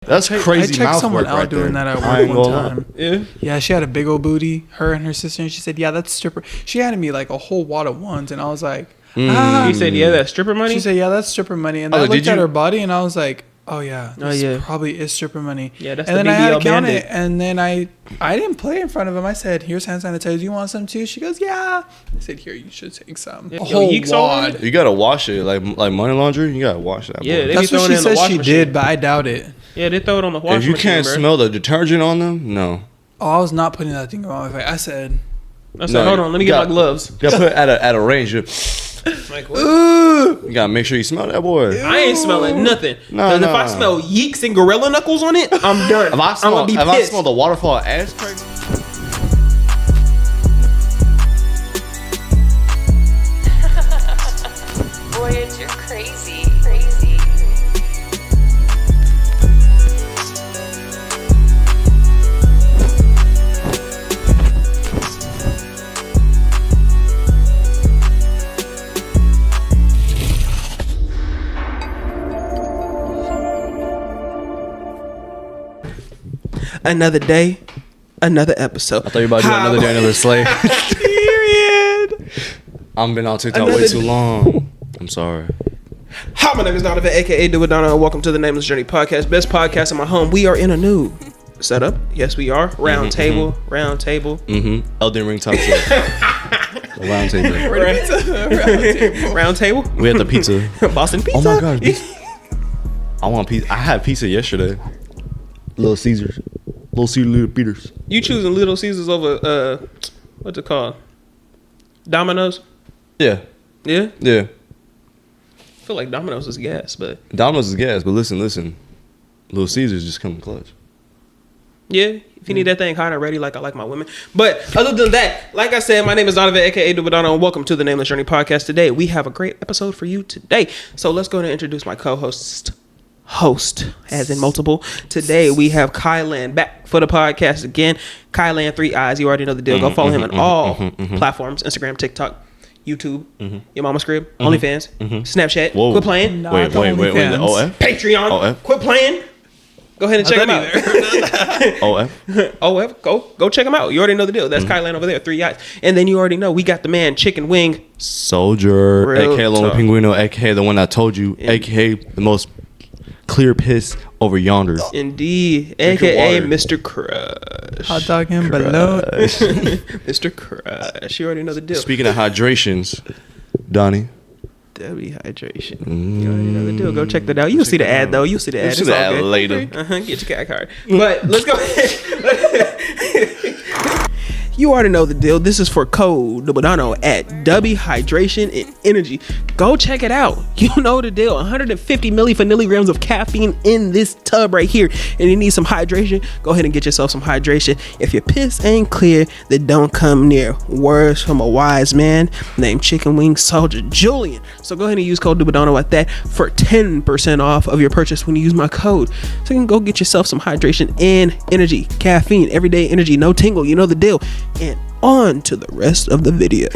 That's crazy. I checked someone out doing that at work one time. Yeah, she had a big old booty. Her and her sister, and she said, "Yeah, that's stripper." She handed me like a whole wad at once, and I was like, She said, "Yeah, that's stripper money." She said, "Yeah, that's stripper money." And I looked at her body, and I was like, "Oh yeah, this probably is stripper money." Yeah, that's and the then BBL I had to count Bandit. it, and then I didn't play in front of him. I said, "Here's hand sanitizer. Do you want some too?" She goes, "Yeah." I said, "Here, you should take some." A whole wad. You gotta wash it like money laundry. You gotta wash that. Yeah, that's what she said she did, but I doubt it. Yeah, they throw it on the washing machine. If you can't smell the detergent on them, no. Oh, I was not putting that thing on my face. I said, hold on, let me get my gloves. You gotta put it at a range. Like, what? You gotta make sure you smell that boy. I ain't smelling nothing. No. If I smell yeeks and gorilla knuckles on it, I'm done. If I smell the waterfall ass crack. Voyage, you're crazy. Another day, another episode. I thought you were about to do another day, another slay. Period. I've been on TikTok way too long. I'm sorry. Hi, my name is Donovan, aka DUBBY, and welcome to the Nameless Journey podcast, best podcast in my home. We are in a new setup. Yes, we are. Round table. Elden Ring top set. Round table. Round table. We had the pizza. Boston pizza. Oh my god. I want pizza. I had pizza yesterday. Little Caesars. Little Peters. You choosing Little Caesars over what's it called? Domino's? Yeah. Yeah? Yeah. I feel like Domino's is gas, but Domino's is gas, but listen. Little Caesars just come clutch. yeah, if you need that thing hot and ready, like I like my women. But other than that, like I said, my name is Donovan, aka DUBBY, and welcome to the Nameless Journey podcast. Today, we have a great episode for you today. So let's go ahead and introduce my co-host, as in multiple. Today we have Kylan back for the podcast again. Kylan 3 Eyes, you already know the deal. Go follow him on all platforms: Instagram, TikTok, YouTube, Your Mama's Crib, OnlyFans, Snapchat. Whoa. Quit playing. Wait. OF? Patreon. OF? Quit playing. Go ahead and check him out. OF? Go check him out. You already know the deal. That's Kylan over there, 3 Eyes. And then you already know we got the man Chicken Wing Soldier, Real aka Lone talk. Pinguino, aka the one I told you, aka the most clear piss over yonder. Indeed, Drink your aka water. Mr. Crush. "Hot dog him below." Mr. Crush. You already know the deal. Speaking of hydrations, Donnie. DUBBY hydration. You already know the deal. Go check that out. You'll see the ad though. You'll see the ad. See It's that all good. later. Get your cat card. But let's go ahead. You already know the deal. This is for code DUBBY at DUBBY Hydration and Energy. Go check it out. You know the deal. 150 milligrams of caffeine in this tub right here. And you need some hydration. Go ahead and get yourself some hydration. If your piss ain't clear, then don't come near. Words from a wise man named Chicken Wing Soldier Julian. So go ahead and use code DUBBY at that for 10% off of your purchase when you use my code. So you can go get yourself some hydration and energy. Caffeine, everyday energy, no tingle. You know the deal. And on to the rest of the video.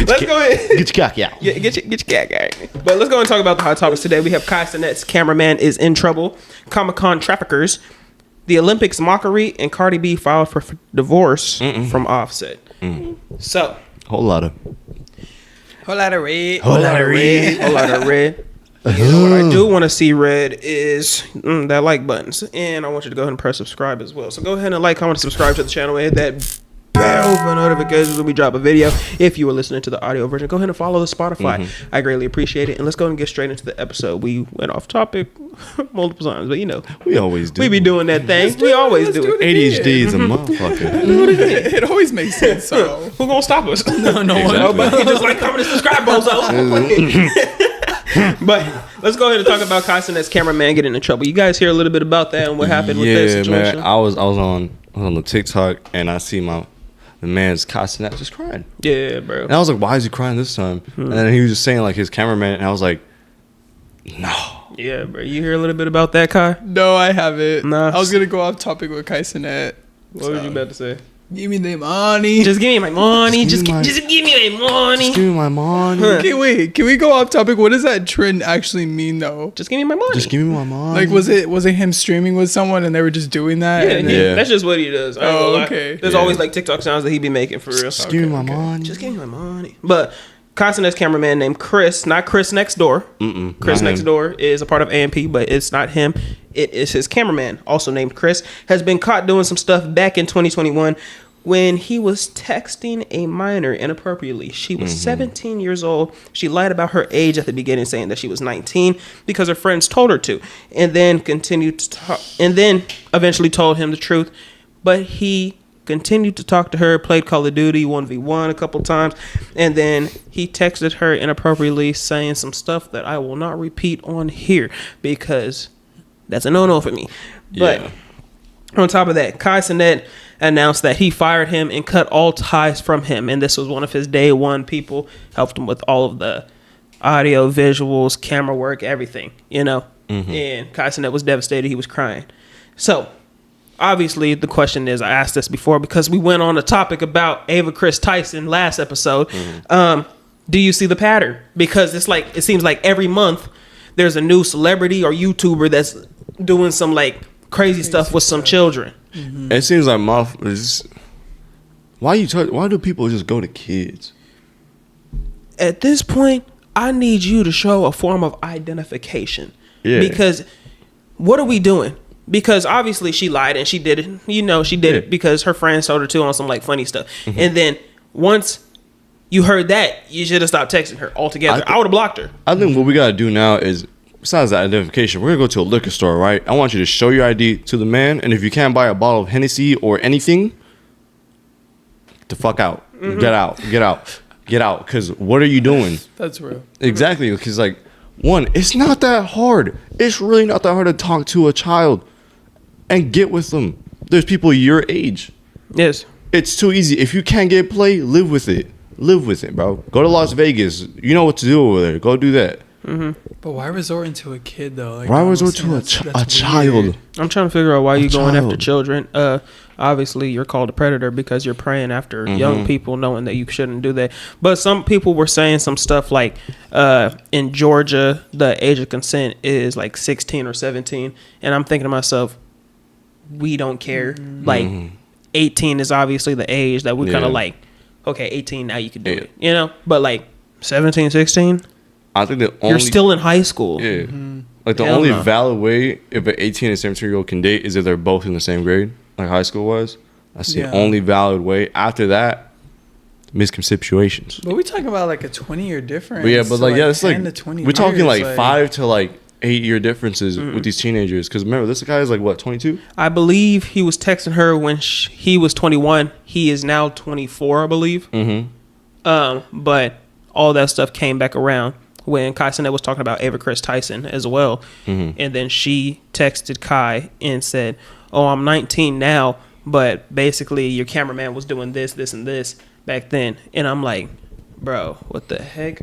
Let's go ahead. Get your cocky out. Yeah, get your cat out. But let's go and talk about the hot topics today. We have Cenat Cameraman is in trouble. Con Traffickers. The Olympics Mockery, and Cardi B filed for divorce from Offset. So, Whole lot of red. whole lot of red. You know what I do want to see red is that like buttons. And I want you to go ahead and press subscribe as well. So go ahead and like, comment, subscribe to the channel, and hit that bell for notifications when we drop a video. If you were listening to the audio version, go ahead and follow the Spotify. I greatly appreciate it. And let's go and get straight into the episode. We went off topic multiple times, but you know, We always do. we be doing that thing. We always do it. ADHD is a motherfucker. It always makes sense. So Who gonna stop us? no one. Nobody. Just like, comment, and subscribe, bozo. But let's go ahead and talk about Cenat's Cameraman getting in trouble. You guys hear a little bit about that and what happened with that situation? Man. I was on the TikTok and I see the man's Cenat just crying. Yeah, bro. And I was like, why is he crying this time? And then he was just saying like his cameraman, and I was like, no. Yeah, bro. You hear a little bit about that, Kai? No, I haven't. Nah. I was gonna go off topic with Cenat. What were you about to say? Give me the money. Just give me my money. Just give me my money. Just give me my money. Okay, wait. Can we go off topic? What does that trend actually mean, though? Just give me my money. Just give me my money. Like, was it him streaming with someone and they were just doing that? Yeah, and Yeah. that's just what he does. I ain't gonna lie. okay. There's Yeah. always like TikTok sounds that he be making for real. Just give me my money. Just give me my money. But Cenat Cameraman named Chris, not Chris next door. Chris not next him. door is a part of AMP, but it's not him. It is his cameraman, also named Chris, has been caught doing some stuff back in 2021 when he was texting a minor inappropriately. She was 17 years old. She lied about her age at the beginning, saying that she was 19 because her friends told her to, and then continued to talk, and then eventually told him the truth. But he continued to talk to her, played Call of Duty 1v1 a couple times, and then he texted her inappropriately, saying some stuff that I will not repeat on here because that's a no-no for me. But on top of that, Cenat announced that he fired him and cut all ties from him, and this was one of his day one people, helped him with all of the audio, visuals, camera work, everything, you know. And Cenat was devastated. He was crying. So obviously the question is, I asked this before because we went on a topic about Ava Chris Tyson last episode. Do you see the pattern? Because it's like, it seems like every month there's a new celebrity or YouTuber that's doing some like crazy stuff with some children. It seems like why do people just go to kids? At this point, I need you to show a form of identification. Yeah. Because what are we doing? Because obviously she lied and she did it. You know, she did it because her friends told her to on some like funny stuff. And then once you heard that, you should have stopped texting her altogether. I would have blocked her. I think what we gotta do now is, besides the identification, we're gonna go to a liquor store, right? I want you to show your ID to the man, and if you can't buy a bottle of Hennessy or anything, the fuck out. Get out. Because what are you doing? That's real. Exactly. Because like, one, it's not that hard. It's really not that hard to talk to a child and get with them. There's people your age. Yes. It's too easy. If you can't get play, live with it. Live with it, bro. Go to Las Vegas. You know what to do over there. Go do that. But why resorting to a kid though? Like, Why honestly, resort to a that's child? weird. I'm trying to figure out why you're going after child. children. Obviously, you're called a predator because you're preying after young people, knowing that you shouldn't do that. But some people were saying some stuff like, in Georgia, the age of consent is like 16 or 17, and I'm thinking to myself, we don't care. Like, 18 is obviously the age that we kind of like. Okay, 18 now you can do it, you know. But like 17, 16, I think the only you're still in high school. Yeah. Like the Hell only no. valid way if an 18 and 17-year-old can date is if they're both in the same grade, like high school was. That's the only valid way. After that, misconceptions. But we talking about like a 20-year difference. But yeah, but like, yeah, it's like 10 to 20 we're talking years, like 5 to like 8-year differences with these teenagers. Because remember, this guy is like what, 22? I believe he was texting her when he was 21. He is now 24, I believe. But all that stuff came back around when Cenat was talking about Ava Chris Tyson as well. And then she texted Kai and said, oh, I'm 19 now, but basically your cameraman was doing this, this, and this back then. And I'm like, bro, what the heck?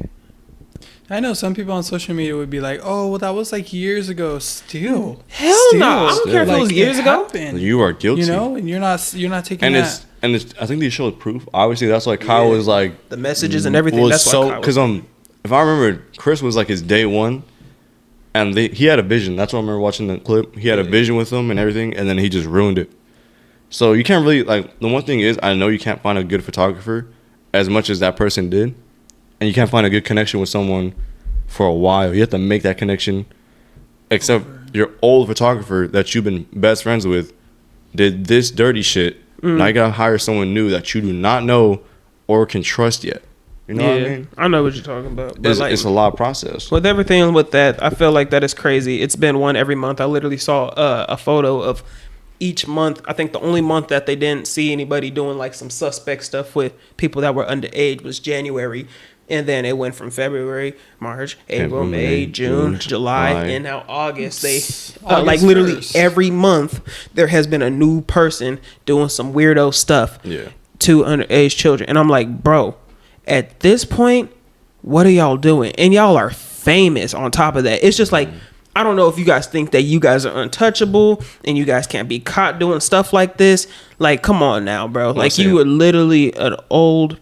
I know some people on social media would be like, "Oh, well, that was like years ago." Still, Hell no! I don't care if it was years ago. happened, You are guilty. you know, and you're not taking And that. it's I think they showed proof. Obviously, that's why Kyle was like The messages and everything. was That's why so Kai was- because if I remember, Chris was like his day one, and he had a vision. That's what I remember watching the clip. He had a vision with him and everything, and then he just ruined it. So you can't really like. The one thing is, I know you can't find a good photographer as much as that person did, and you can't find a good connection with someone for a while. You have to make that connection. Except your old photographer that you've been best friends with did this dirty shit. Now you gotta hire someone new that you do not know or can trust yet. You know what I mean? I know what you're talking about. But It's a lot of process. with everything with that, I feel like that is crazy. It's been one every month. I literally saw a photo of each month. I think the only month that they didn't see anybody doing like some suspect stuff with people that were underage was January. And then it went from February, March, April, May, June, July, and now August. They like literally 1st. every month there has been a new person doing some weirdo stuff to underage children. And I'm like, bro, at this point, what are y'all doing? And y'all are famous on top of that. It's just like I don't know if you guys think that you guys are untouchable and you guys can't be caught doing stuff like this. Like, come on now, bro. Like, you are literally an old,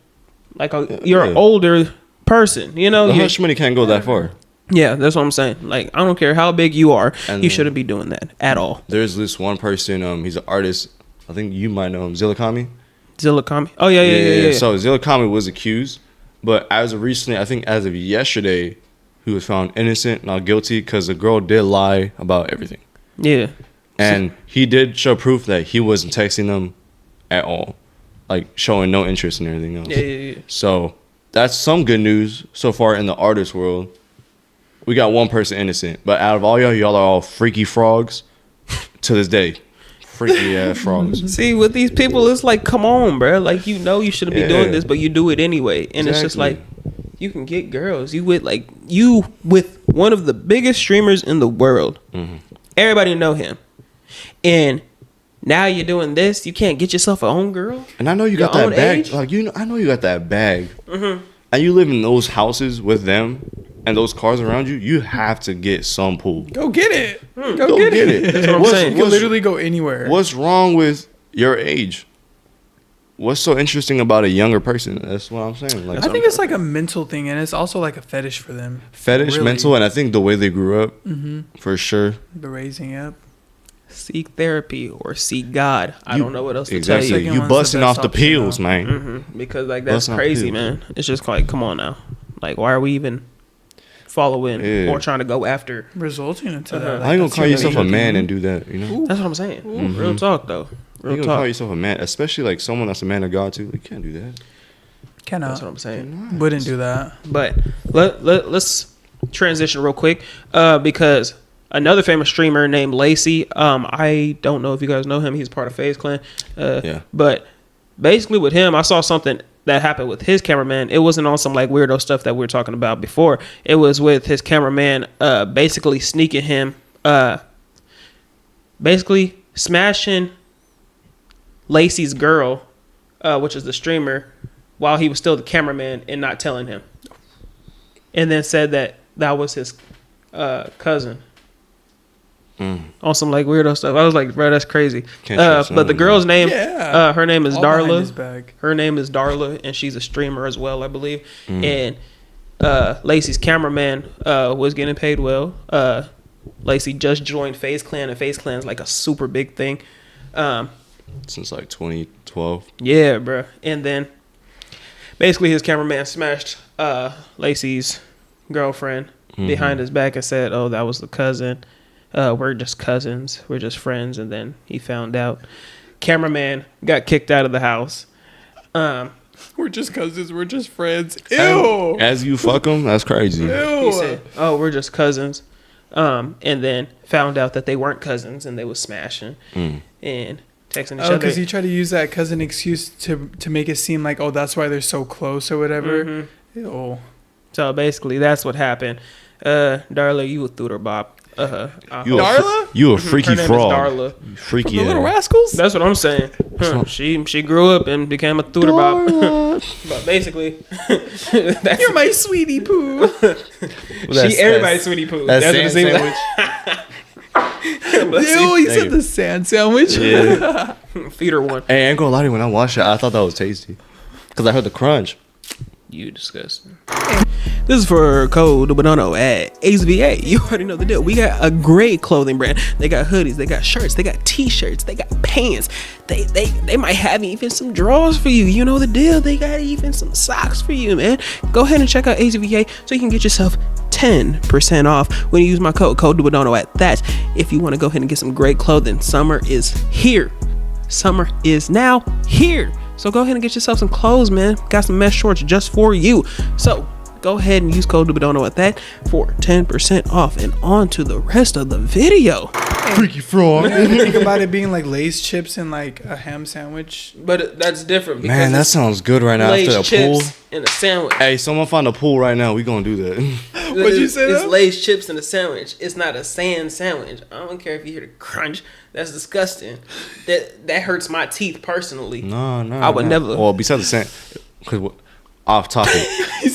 you're an older person, you know? The hush money can't go that far. Yeah, that's what I'm saying. Like, I don't care how big you are, you shouldn't be doing that at all. There's this one person, he's an artist. I think you might know him, Zillakami. Oh, yeah. So Zillakami was accused, but as of recently, I think as of yesterday, he was found innocent, not guilty, because the girl did lie about everything. Yeah. And he did show proof that he wasn't texting them at all, like showing no interest in anything else. Yeah. So that's some good news so far in the artist world. We got one person innocent, but out of all y'all are all freaky frogs to this day. Freaky ass frogs. See, with these people, it's like, come on, bro. Like, you know you shouldn't be doing this, but you do it anyway. And It's just like, you can get girls. You with one of the biggest streamers in the world. Mm-hmm. Everybody know him. And now you're doing this. You can't get yourself a own girl. And I know you got that bag. Like, I know you got that bag. Mm-hmm. And you live in those houses with them and those cars around you. You have to get some pool. Go get it. Go get it. That's what I'm saying. You can literally go anywhere. What's wrong with your age? What's so interesting about a younger person? That's what I'm saying. Like, I think it's like a mental thing, and it's also like a fetish for them. Fetish, mental, and I think the way they grew up, for sure. The raising up. Seek therapy or seek God. I don't know what else to tell you. You busting off the pills, man. Mm-hmm. Because like that's crazy, man. It's just like, come on now. Like, why are we even following or trying to go after? Resulting into that. How you gonna call yourself a man and do that? You know. Ooh. That's what I'm saying. Mm-hmm. Real talk, though. You gonna call yourself a man, especially like someone that's a man of God too. You can't do that. Cannot. That's what I'm saying. Wouldn't do that. But let's transition real quick because another famous streamer named Lacy. I don't know if you guys know him. He's part of FaZe Clan. But basically with him, I saw something that happened with his cameraman. It wasn't on some like weirdo stuff that we were talking about before. It was with his cameraman basically sneaking him, basically smashing Lacy's girl, which is the streamer, while he was still the cameraman and not telling him. And then said that was his cousin. On some like weirdo stuff. I was like, bro, that's crazy. But the girl's name, her name is Darla. Her name is Darla, and she's a streamer as well, I believe. And Lacy's cameraman was getting paid well. Lacy just joined FaZe Clan, and FaZe Clan is like a super big thing. Since like 2012. Yeah, bro. And then basically his cameraman smashed Lacy's girlfriend behind his back and said, "Oh, that was the cousin. We're just cousins. We're just friends." And then he found out. Cameraman got kicked out of the house. We're just cousins. We're just friends. Ew. As you fuck them, that's crazy. Ew. He said, "Oh, we're just cousins." And then found out that they weren't cousins and they was smashing and texting each other. Because he tried to use that cousin excuse to make it seem like, oh, that's why they're so close or whatever. Ew. So basically, that's what happened. Darla, you a thooter bop. Darla? You a freaky her name frog. Is Darla. You freaky the Little Rascals? That's what I'm saying. She grew up and became a thooter bop. But basically, you're my sweetie poo. Everybody's sweetie poo. That's what it seems like. Ew, you said the sand sandwich. Yeah. Feed her one. Hey, I ain't gonna lie to you, when I watched it, I thought that was tasty. Because I heard the crunch. You disgusting. This is for code Banano at AZVA. You already know the deal. We got a great clothing brand. They got hoodies, they got shirts, they got t-shirts, they got pants. They might have even some drawers for you. You know the deal. They got even some socks for you, man. Go ahead and check out AZVA so you can get yourself 10% off when you use my code Banano at that. If you want to go ahead and get some great clothing, summer is here. Summer is now here. So go ahead and get yourself some clothes, man. Got some mesh shorts just for you. So go ahead and use code DUBBY at that for 10% off. And on to the rest of the video. Freaky frog. Think about it being like Lay's chips and like a ham sandwich. But that's different. Man, that sounds good right now Lay's after the pool. And a sandwich. Hey, someone find a pool right now. We gonna do that. What'd you say? It's Lay's chips and a sandwich. It's not a sand sandwich. I don't care if you hear the crunch. That's disgusting. That hurts my teeth personally. No. I would never. Well, besides the sand, because off topic.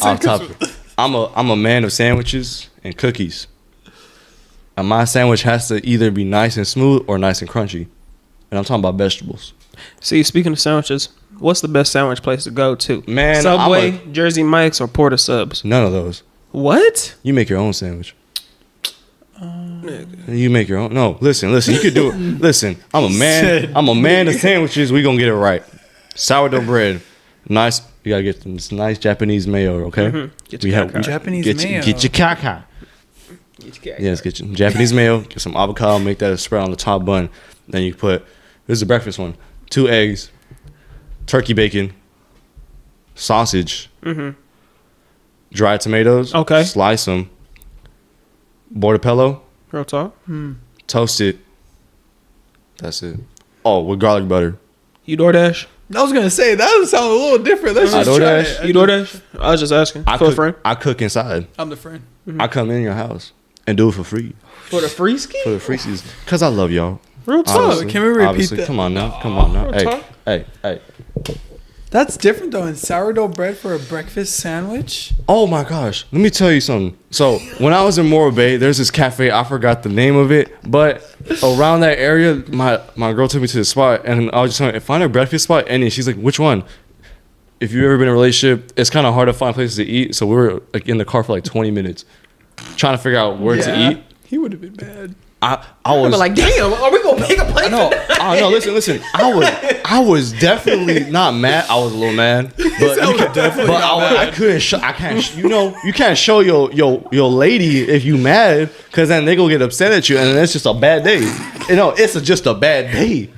Off topic. I'm a man of sandwiches and cookies. And my sandwich has to either be nice and smooth or nice and crunchy. And I'm talking about vegetables. See, speaking of sandwiches, what's the best sandwich place to go to? Man, Subway, Jersey Mike's, or Porter Subs? None of those. What? You make your own sandwich. You make your own. No, listen. You could do it. Listen, I'm a man. I'm a man of sandwiches. We gonna get it right. Sourdough bread, nice. You gotta get this nice Japanese mayo. Okay. Mm-hmm. Get your Japanese mayo. Get your caca. Yes, get your Japanese mayo. Get some avocado. Make that a spread on the top bun. Then you put. This is the breakfast one. 2 eggs, turkey bacon, sausage, dried tomatoes. Okay. Slice them. Portobello. Real talk. Toast it. That's it. Oh, with garlic butter. You DoorDash? I was gonna say that would sound a little different. Let's I just try DoorDash? it. You DoorDash? I was just asking. For a friend? I cook inside. I'm the friend. I come in your house and do it for free. For the free ski? For the free season. Because I love y'all. Real talk. Honestly, Can we repeat obviously. that? Come on now. real talk. Hey. That's different though. In sourdough bread for a breakfast sandwich. Oh my gosh. Let me tell you something. So when I was in Morro Bay, there's this cafe. I forgot the name of it. But around that area, my girl took me to the spot. And I was just telling her, find a breakfast spot. And she's like, which one? If you've ever been in a relationship, it's kind of hard to find places to eat. So we were like in the car for like 20 minutes trying to figure out where to eat. He would have been bad. I was like, damn, are we gonna pick a place? No, listen. I was definitely not mad. I was a little mad, I couldn't. I can't. You can't show your lady if you mad, because then they gonna get upset at you, and then it's just a bad day. It's just a bad day.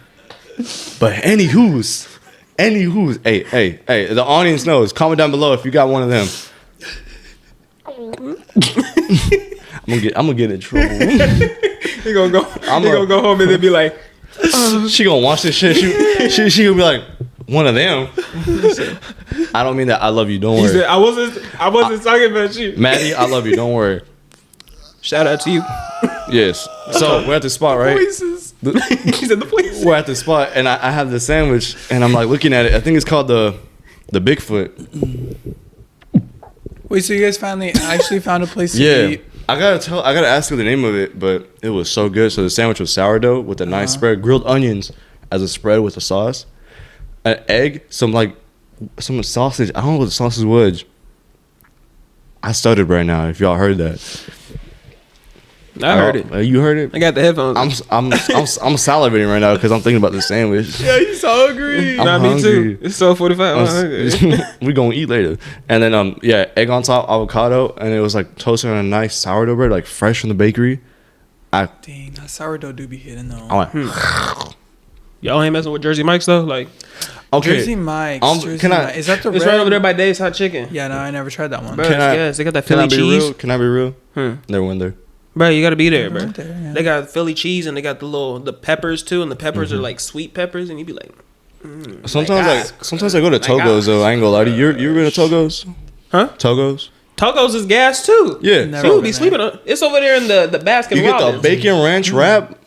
But anywho's, hey, the audience knows. Comment down below if you got one of them. I'm gonna get in trouble. He gonna go home and then be like, she gonna watch this shit. She gonna be like, one of them. I don't mean that. I love you. Don't worry. He said, I wasn't talking about you. Maddie, I love you. Don't worry. Shout out to you. Yes. So we're at the spot, right? He said the place. We're at the spot, and I have the sandwich, and I'm like looking at it. I think it's called the Bigfoot. Wait, so you guys actually found a place to eat? I gotta ask you the name of it, but it was so good. So the sandwich was sourdough with a nice spread, grilled onions as a spread with a sauce, an egg, some sausage. I don't know what the sausage was. I stuttered right now. If y'all heard that, I heard it. You heard it? I got the headphones. I'm salivating right now because I'm thinking about the sandwich. Yeah, you so hungry. Nah, me too. It's 12:45. We gonna eat later. And then egg on top, avocado, and it was like toasted on a nice sourdough bread, like fresh from the bakery. Dang, that sourdough do be hitting though. I went, Y'all ain't messing with Jersey Mike's though, like. Okay. Jersey Mike's. Is that the? It's right over there by Dave's Hot Chicken. Yeah, no, I never tried that one. Bro, yes, they got that Philly cheese. Can I be real? Never went there. Bro, you gotta be there, bro. Yeah. They got Philly cheese and they got the peppers too, and the peppers are like sweet peppers, and you be like. Sometimes I go to Togo's though. I ain't gonna lie to you. You ever been to Togo's? Huh? Togo's? Togo's is gas too. Yeah. You would be sleeping on. It's over there in the basket. You get the bacon ranch wrap.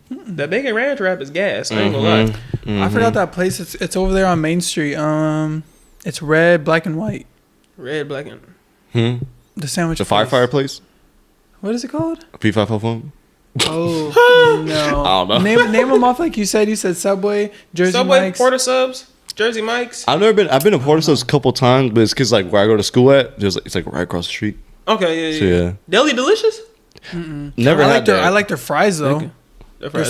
The bacon ranch wrap is gas. I ain't gonna lie. I forgot that place. It's over there on Main Street. It's red, black, and white. Red, black, and. The sandwich. The firefighter place. What is it called? P5 Oh no! I don't know. Name them off like you said. You said Subway, Jersey Mike's, Porter Subs, Jersey Mike's. I've been to Porter Subs a couple times, but it's because like where I go to school at, it's like right across the street. Okay, yeah. So, yeah. Deli Delicious. Never had that. I like their fries though. Their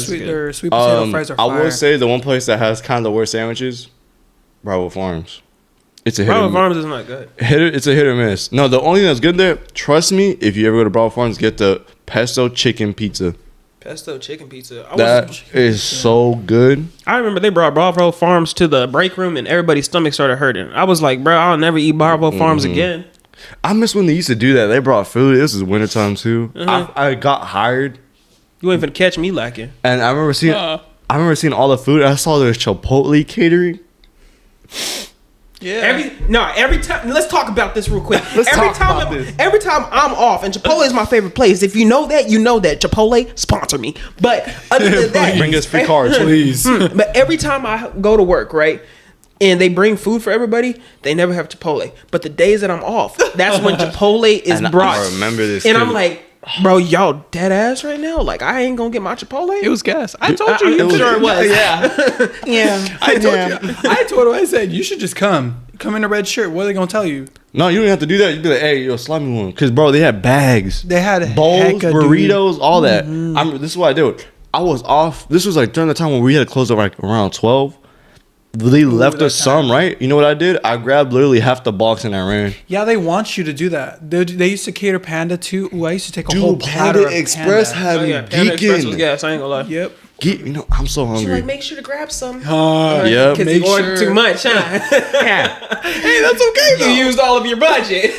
sweet potato fries are fire. I will say the one place that has kind of the worst sandwiches, Bravo Farms. It's a hit. Bravo Farms is not good. It's a hit or miss. No, the only thing that's good there, trust me, if you ever go to Bravo Farms, get the pesto chicken pizza. Pesto chicken pizza. That is so good. I remember they brought Bravo Farms to the break room and everybody's stomach started hurting. I was like, bro, I'll never eat Bravo Farms again. I miss when they used to do that. They brought food. This is wintertime too. I got hired. You ain't finna catch me lacking. And I remember seeing all the food. I saw there's Chipotle catering. Yeah. Every time. Let's talk about this real quick. Every time I'm off, and Chipotle is my favorite place. If you know that, you know that. Chipotle sponsor me. But other than that, bring us free cards, please. But every time I go to work, right, and they bring food for everybody, they never have Chipotle. But the days that I'm off, that's when Chipotle is brought. I remember this. And too. I'm like, Bro, y'all dead ass right now? Like, I ain't gonna get my Chipotle? It was gas. I told you. I'm sure it was. Yeah. Yeah. I told you. I told him. I said you should just come in a red shirt. What are they gonna tell you? No, you don't have to do that. You be like, hey, yo, slap me one. Because, bro, they had bags. They had bowls, burritos, all that. Mm-hmm. This is what I did. I was off. This was like during the time when we had to close up like around 12. They left us some, right? You know what I did? I grabbed literally half the box and I ran. Yeah, they want you to do that. They used to cater Panda too. Ooh, I used to take a whole platter Panda of Express Panda. had me Panda Express was geeking. gas, I ain't gonna lie. Yep. I'm so She's hungry. like, make sure to grab some. Yep. Because you ordered too much, huh? Hey, that's okay though. You used all of your budget.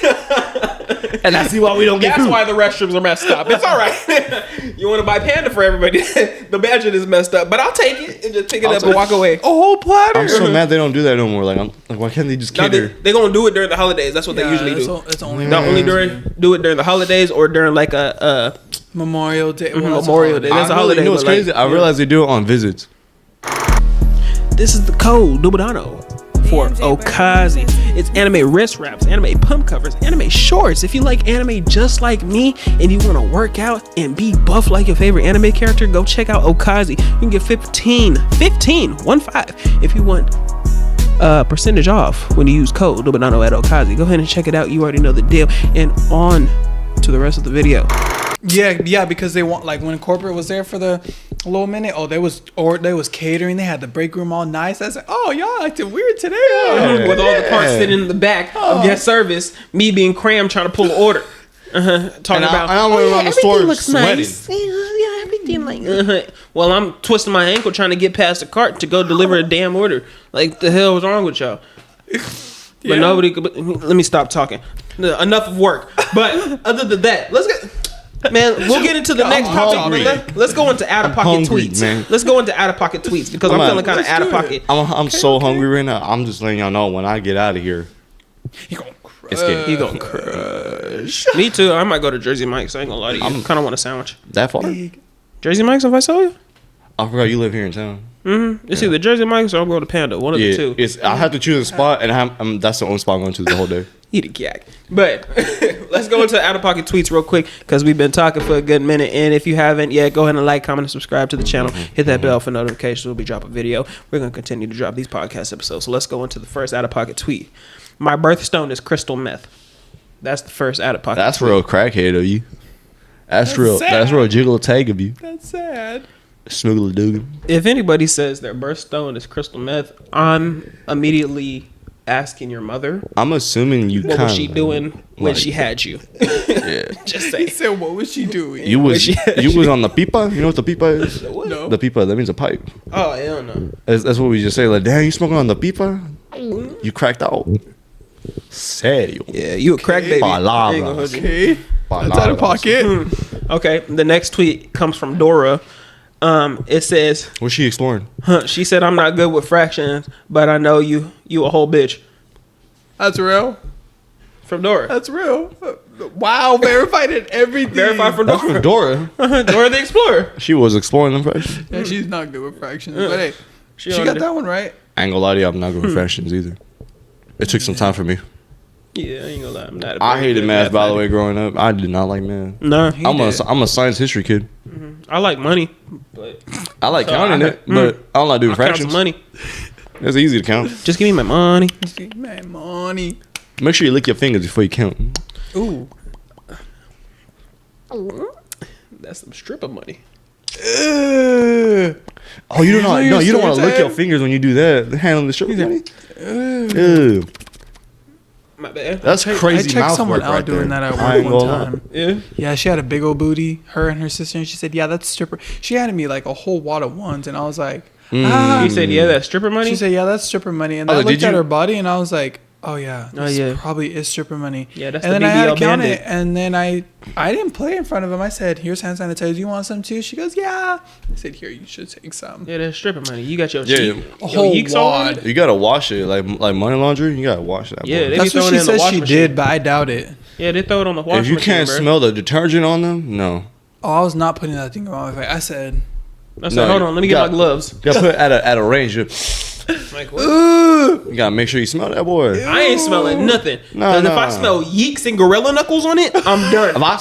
And I see why we don't get That's food. why the restrooms are messed up. It's all right. You want to buy Panda for everybody. The budget is messed up. But I'll take it and just pick it up and walk away. A whole platter. I'm so mad they don't do that no more. Like, why can't they just No, cater? they're going to do it during the holidays. That's what they usually do. It's only Not only do it during the holidays or during like a Memorial Day. Memorial Day. That's a holiday. You know what's but, like, crazy? I realized they do it on visits. This is the code Dubadano for Okaze. It's anime wrist wraps, anime pump covers, anime shorts. If you like anime just like me and you want to work out and be buff like your favorite anime character, go check out Okaze. You can get 15 if you want percentage off when you use code Dubadano at Okaze. Go ahead and check it out. You already know the deal. And on to the rest of the video. Yeah, because they want, like, when corporate was there for the little minute, they was catering. They had the break room all nice. I was like, oh, y'all acting weird today. With all the carts sitting in the back of guest service, me being crammed trying to pull an order. Talking about, I went around the store looks sweating. nice. Yeah, everything like Well, I'm twisting my ankle trying to get past the cart to go deliver a damn order. Like, the hell was wrong with y'all? But nobody could. Let me stop talking. Enough of work. But other than that, let's get. Man, we'll get into the next topic. Let's go into out of pocket tweets. Man. Let's go into out of pocket tweets because I'm feeling kind of out of pocket. I'm so hungry right now. I'm just letting y'all know when I get out of here. He gonna crush. Me too. I might go to Jersey Mike's. I ain't gonna lie to you. I kind of want a sandwich. That far? Jersey Mike's if I saw you? I forgot you live here in town. It's either Jersey Mike's or I'm going to Panda. One of the two. I have to choose a spot, and that's the only spot I'm going to the whole day. Eat a yak. But let's go into out of pocket tweets real quick because we've been talking for a good minute. And if you haven't yet, go ahead and like, comment, and subscribe to the channel. Hit that bell for notifications. We'll be dropping video. We're going to continue to drop these podcast episodes. So let's go into the first out of pocket tweet. My birthstone is crystal meth. That's the first out of pocket. That's tweet. real crackhead of you. That's real. sad. That's real jiggle tag of you. That's sad. Snuggle doogle. If anybody says their birthstone is crystal meth, I'm immediately asking your mother. I'm assuming you. What was she doing when like, she had you? Yeah. Just say. He said, what was she doing? You was on the pipa. You know what the pipa is? No. The pipa. That means a pipe. Oh hell no. That's what we just say. Like, damn, you smoking on the pipa? You cracked out. Serio. Yeah, you a crack baby. I ain't gonna hold you. Okay. That's out of pocket. Okay, the next tweet comes from Dora. It says, What's she exploring? she said, I'm not good with fractions, but I know you a whole bitch. That's real. From Dora. That's real. Wow, verified it. Everything. Verified from That's from Dora. Dora. Dora the Explorer. She was exploring them fractions. Yeah, she's not good with fractions. But hey, she on got it. that one right. I ain't gonna lie to you, I'm not good with fractions either. It took some time for me. Yeah, I ain't gonna lie. I'm not. I hated math, by the way, growing up. I did not like math. No, I'm a science history kid. I like money, but I like So counting it, but I don't like doing I count fractions. some money. It's easy to count. Just give me my money. Man, money. Make sure you lick your fingers before you count. Ooh. That's some stripper money. Oh, you don't know? No, you don't want to lick your fingers when you do that. Handling the strip money. Ew. My bad. That's crazy. I checked mouth someone work out right doing there. that I at ain't work one gonna lie. time. Yeah. Yeah, she had a big old booty, her and her sister, and she said, yeah, that's stripper. She handed me like a whole wad of ones, and I was like, You said, yeah, that's stripper money? She said, yeah, that's stripper money. And Oh, I looked did at you- her body, and I was like, oh, yeah, Oh, this yeah. probably is stripper money. Yeah, that's and the then I had to BBL count Bandit. it, and then I didn't play in front of him. I said, here's hand sanitizer. You want some too? She goes, yeah. I said, here, you should take some. Yeah, that's stripper money. You got your Yeah, cheek. yeah. A whole yeeks all on wad. it? You gotta wash it like money laundry. You gotta wash that. Yeah, boy. they That's be what throwing she it in the said washing she machine. did, but I doubt it. Yeah, they throw it on the washing If you machine, can't bro. smell the detergent on them, no. Oh, I was not putting that thing around my face. I said, I said, No, hold on, let me get got- my gloves. You gotta put it at a range. Like, what? You gotta make sure you smell that boy. I ain't smelling nothing. Because if I smell yeeks and gorilla knuckles on it, I'm done. If I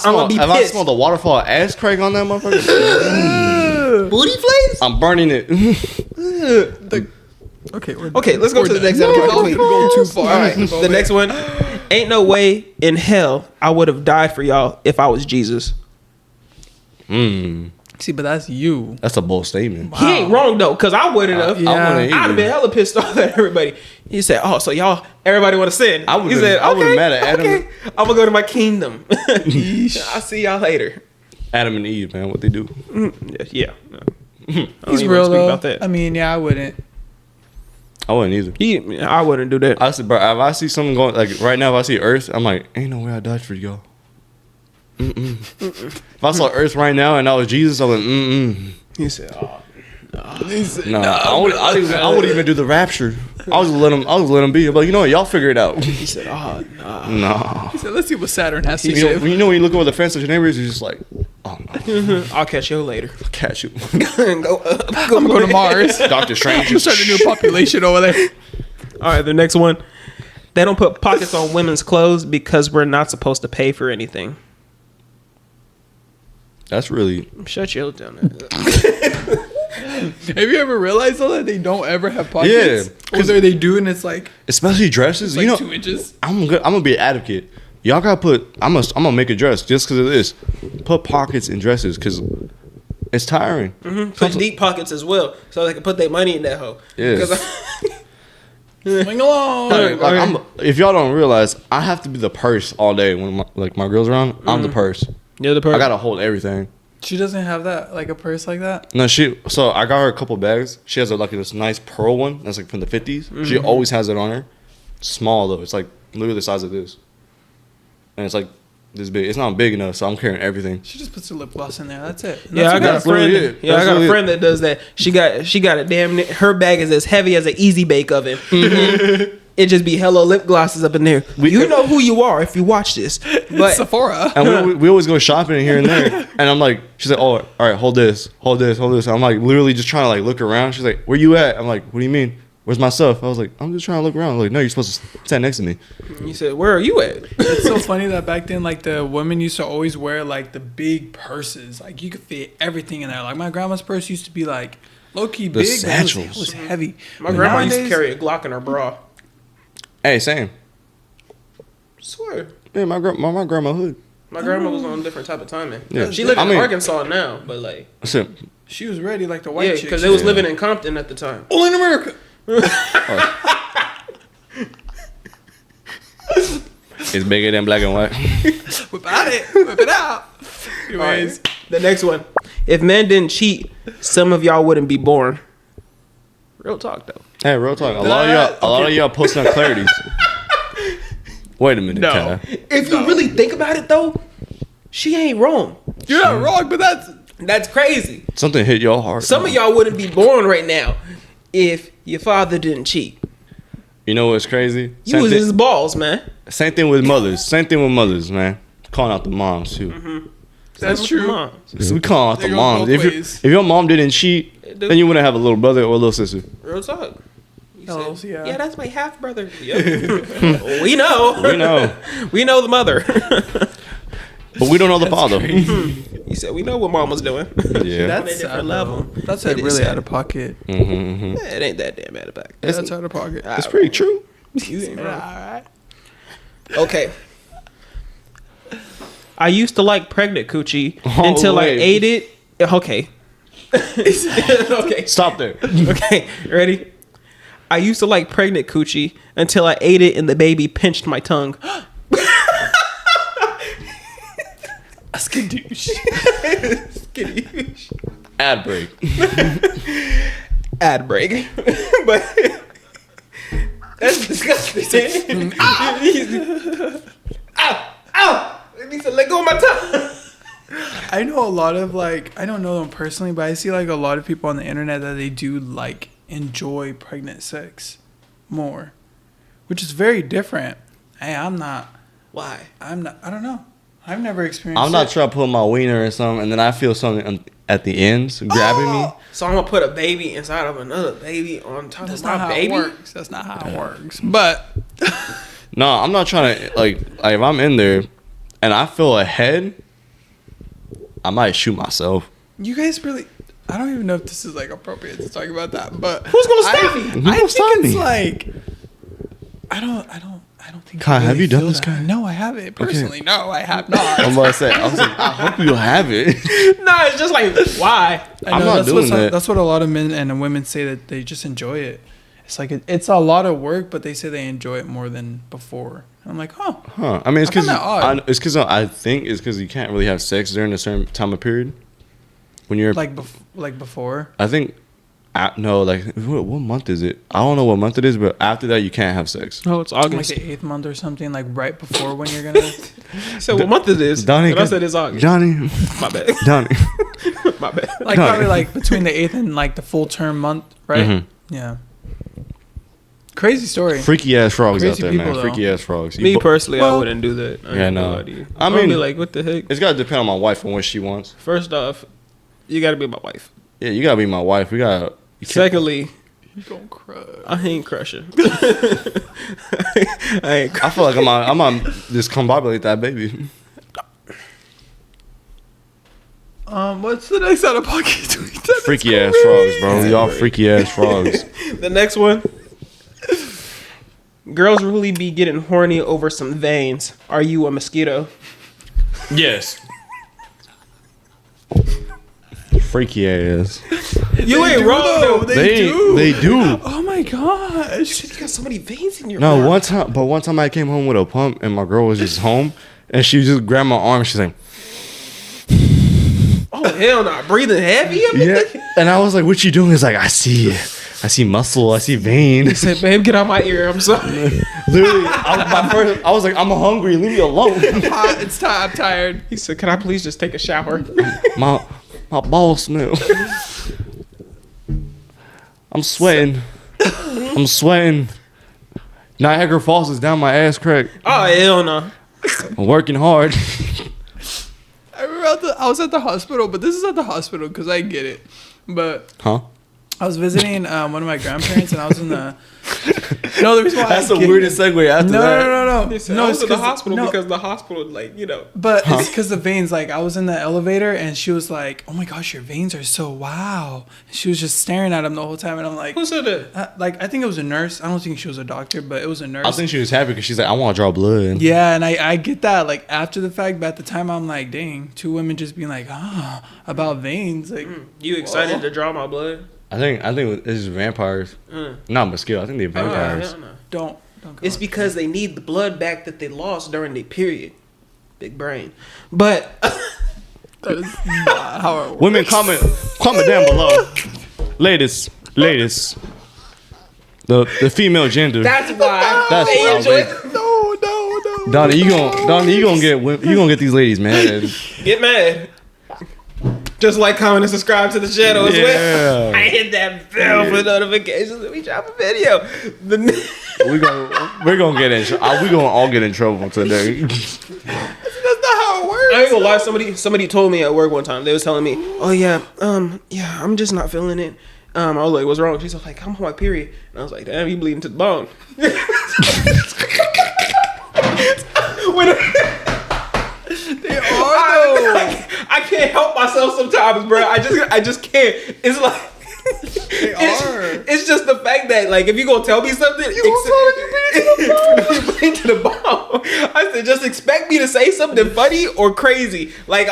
smell the waterfall ass crack on that motherfucker, booty flakes, I'm burning it. Okay, let's go to the next episode. Don't go too far. All right, the next one. Ain't no way in hell I would have died for y'all if I was Jesus. See, but that's you. That's a bold statement. He ain't wrong though, because I wouldn't have. Yeah. I'd have been hella pissed off at everybody. He said, "Oh, so y'all, everybody want to sin?" I would've He said, been- I would've mad at Adam. Okay, I'm gonna go to my kingdom. I'll see y'all later. Adam and Eve, man, what they do? Yeah. He's real though. I mean, yeah, I wouldn't. I wouldn't either. I wouldn't do that. I said, bro, if I see something going like right now, if I see Earth, I'm like, ain't no way I died for y'all. If I saw Earth right now and I was Jesus, I'm like, He said, "Oh, no, I wouldn't even do the rapture. I was let him be. But you know what? Y'all figure it out. he said, oh, nah." No. He said, let's see what Saturn has to You say. know when you look over the fence at your neighbors, you're just like, oh no, I'll catch you later. catch you. Go up. I'm gonna go to Mars. Doctor Strange. I'm starting a new population over there. All right, the next one. They don't put pockets on women's clothes because we're not supposed to pay for anything. That's really. Shut your down. Have you ever realized though that they don't ever have pockets? Yeah. Or they do, and it's like Especially dresses. like you know, 2 inches. I'm gonna be an advocate. Y'all gotta put. I'm gonna make a dress just because of this. Put pockets in dresses because it's tiring. Put deep pockets as well, so they can put their money in that hole. Yeah. Swing along. If y'all don't realize, I have to be the purse all day when my girl's around. I'm the purse. You're the person. I gotta hold everything. She doesn't have that, like a purse like that. No, so I got her a couple bags. She has this nice pearl one that's like from the 50s. She always has it on her. Small though. It's like literally the size of this. And it's like this big. It's not big enough, so I'm carrying everything. She just puts her lip gloss in there. That's it. And Yeah, that's I got a That's friend. literally it. Yeah, I That's got a literally friend that does that. She got a damn. Her bag is as heavy as an easy bake oven. It just be hella lip glosses up in there. You know who you are if you watch this. But Sephora. And we always go shopping here and there. And I'm like, she's like, oh, all right, hold this. I'm like literally just trying to like look around. She's like, where you at? I'm like, what do you mean? Where's my stuff? I was like, I'm just trying to look around. I'm like, no, you're supposed to stand next to me. you said, where are you at? It's so funny that back then, like the women used to always wear like the big purses. Like you could fit everything in there. Like my grandma's purse used to be like low key big. satchels. It was heavy. My grandma used to carry a Glock in her bra. Hey, same. Swear. Yeah, my grandma hood. My grandma was on a different type of timing. Yeah. She lived I in mean- Arkansas now, but like, I said, She was ready like the white yeah, chick. because they was living in Compton at the time. only in America. it's bigger than black and white. Whip it out. Anyways, The next one. If men didn't cheat, some of y'all wouldn't be born. Real talk though. Hey, real talk. A lot of y'all posting on clarities. Wait a minute, Ty. If you really think about it though, she ain't wrong. you're not wrong, but That's crazy. Something hit your heart. Some of y'all wouldn't be born right now if your father didn't cheat. You know what's crazy? You was his balls, man. Same thing with mothers, man. Calling out the moms too. that's true. Mom. So we calling out the They go moms. both ways. If your mom didn't cheat, then you wouldn't have a little brother or a little sister. Real talk. Hello, yeah. Yeah, that's my half brother. Yep. We know. We know, We know the mother. but we don't know the father. He said, we know what mom was doing. Yeah, That's That's a different sad, level. though. That's It like is really sad. out of pocket. It ain't that damn out of back. That's out of pocket. it's pretty true. You ain't wrong. Alright. Okay. I used to like pregnant coochie Oh, until wait. I ate it. Okay. Okay. Stop there. Okay. Ready? I used to like pregnant coochie until I ate it and the baby pinched my tongue. A skadoosh. Ad break. Ad break. But that's disgusting. Ow! Ow! He said, let go of my tongue. I know a lot of I don't know them personally, but I see like a lot of people on the internet that they do like enjoy pregnant sex more, which is very different. Hey, I'm not. Why? I don't know. I've never experienced. I'm not trying to put my wiener in something, and then I feel something at the ends grabbing me. So I'm gonna put a baby inside of another baby on top of my baby. That's not how it works. But no, I'm not trying to like if I'm in there and I feel a head, I might shoot myself. you guys really. I don't even know if this is like appropriate to talk about that. But Who's gonna stop me? I think it's like. I don't think. Kai, have you done feel this, that. Kai? No, I haven't personally. No, I have not. I'm about to say, I hope you have it. Nah, it's just like why? I know, I'm not doing that. That's what a lot of men and women say, that they just enjoy it. It's like it's a lot of work, but they say they enjoy it more than before. And I'm like, huh? I mean, it's because it's I think it's because you can't really have sex during a certain time of period when you're like before. I think. No, like what month is it? I don't know what month it is, but after that you can't have sex. Oh, it's Like August. the 8th month or something, like right before when you're gonna. So what month is this? Donnie, And I said it's August. Johnny, My bad. Donnie. My bad. Like No. probably like between the 8th and like the full term month, right? Mhm. Yeah. Crazy story. Freaky ass frogs Crazy out there, people, man. though. Freaky ass frogs. Me personally, I Well- wouldn't do that. I Yeah, ain't gonna no. lie to you. I I'm gonna mean- be like, what the heck? It's gotta depend on my wife and what she wants. First off, you gotta be my wife. Yeah, you gotta be my wife. We gotta. Secondly, You gonna cry. I ain't crushing. I ain't. I feel like I'm on discombobulate that baby. What's the next out of pocket tweet? That is Freaky ass crazy. frogs, bro. Y'all freaky ass frogs. The next one. Girls really be getting horny over some veins. Are you a mosquito? Yes. Freaky ass. You ain't wrong though. They do. Oh my gosh. You got so many veins in your No, arm. one time I came home with a pump and my girl was just home and she just grabbed my arm. She's like, Oh hell no! Breathing heavy. yeah. And I was like, what you doing? He's like, I see muscle, I see vein. He said, "Babe, get out my ear. I'm sorry." Literally, I was like, I'm hungry. Leave me alone. It's time. I'm tired. He said, "Can I please just take a shower?" my balls smell. I'm sweating. Niagara Falls is down my ass crack. Oh hell no! I'm working hard. I remember I was at the hospital, but this is at the hospital because I get it. But Huh? I was visiting one of my grandparents, and I was in the. No, the reason why That's I the get- weirdest segue after that. No. He said, No, I it's was at the 'cause- hospital no. because the hospital, like, you know. But it's because the veins. Like I was in the elevator, and she was like, "Oh my gosh, your veins are so wow." And she was just staring at him the whole time, and I'm like, Who said that? like I think it was a nurse. I don't think she was a doctor, but it was a nurse. I think she was happy because she's like, I want to draw blood. Yeah, and I get that like after the fact, but at the time I'm like, dang, two women just being like, about veins, like You excited to draw my blood? I think it's vampires. Not mosquito. I think they're vampires. hell no. don't go. It's because they need the blood back that they lost during their period. Big brain. But That is not how it works. Women, comment down below. Ladies. The female gender. that's why That's they enjoy outrageous. No. Donnie, you gonna get these ladies mad. Get mad. Just like, comment, and subscribe to the channel as well. Yeah. I hit that bell for notifications when we drop a video. We're gonna get in. We gonna all get in trouble today. That's not how it works. I ain't gonna lie. Somebody told me at work one time. They was telling me, "Oh yeah, I'm just not feeling it." I was like, "What's wrong?" She's like, "I'm on my period," and I was like, "Damn, you bleeding to the bone." I can't help myself sometimes, bro. I just can't. It's like it's just the fact that, like, if you gonna tell me something, you bleeding to the bone. I said, just expect me to say something funny or crazy. Like,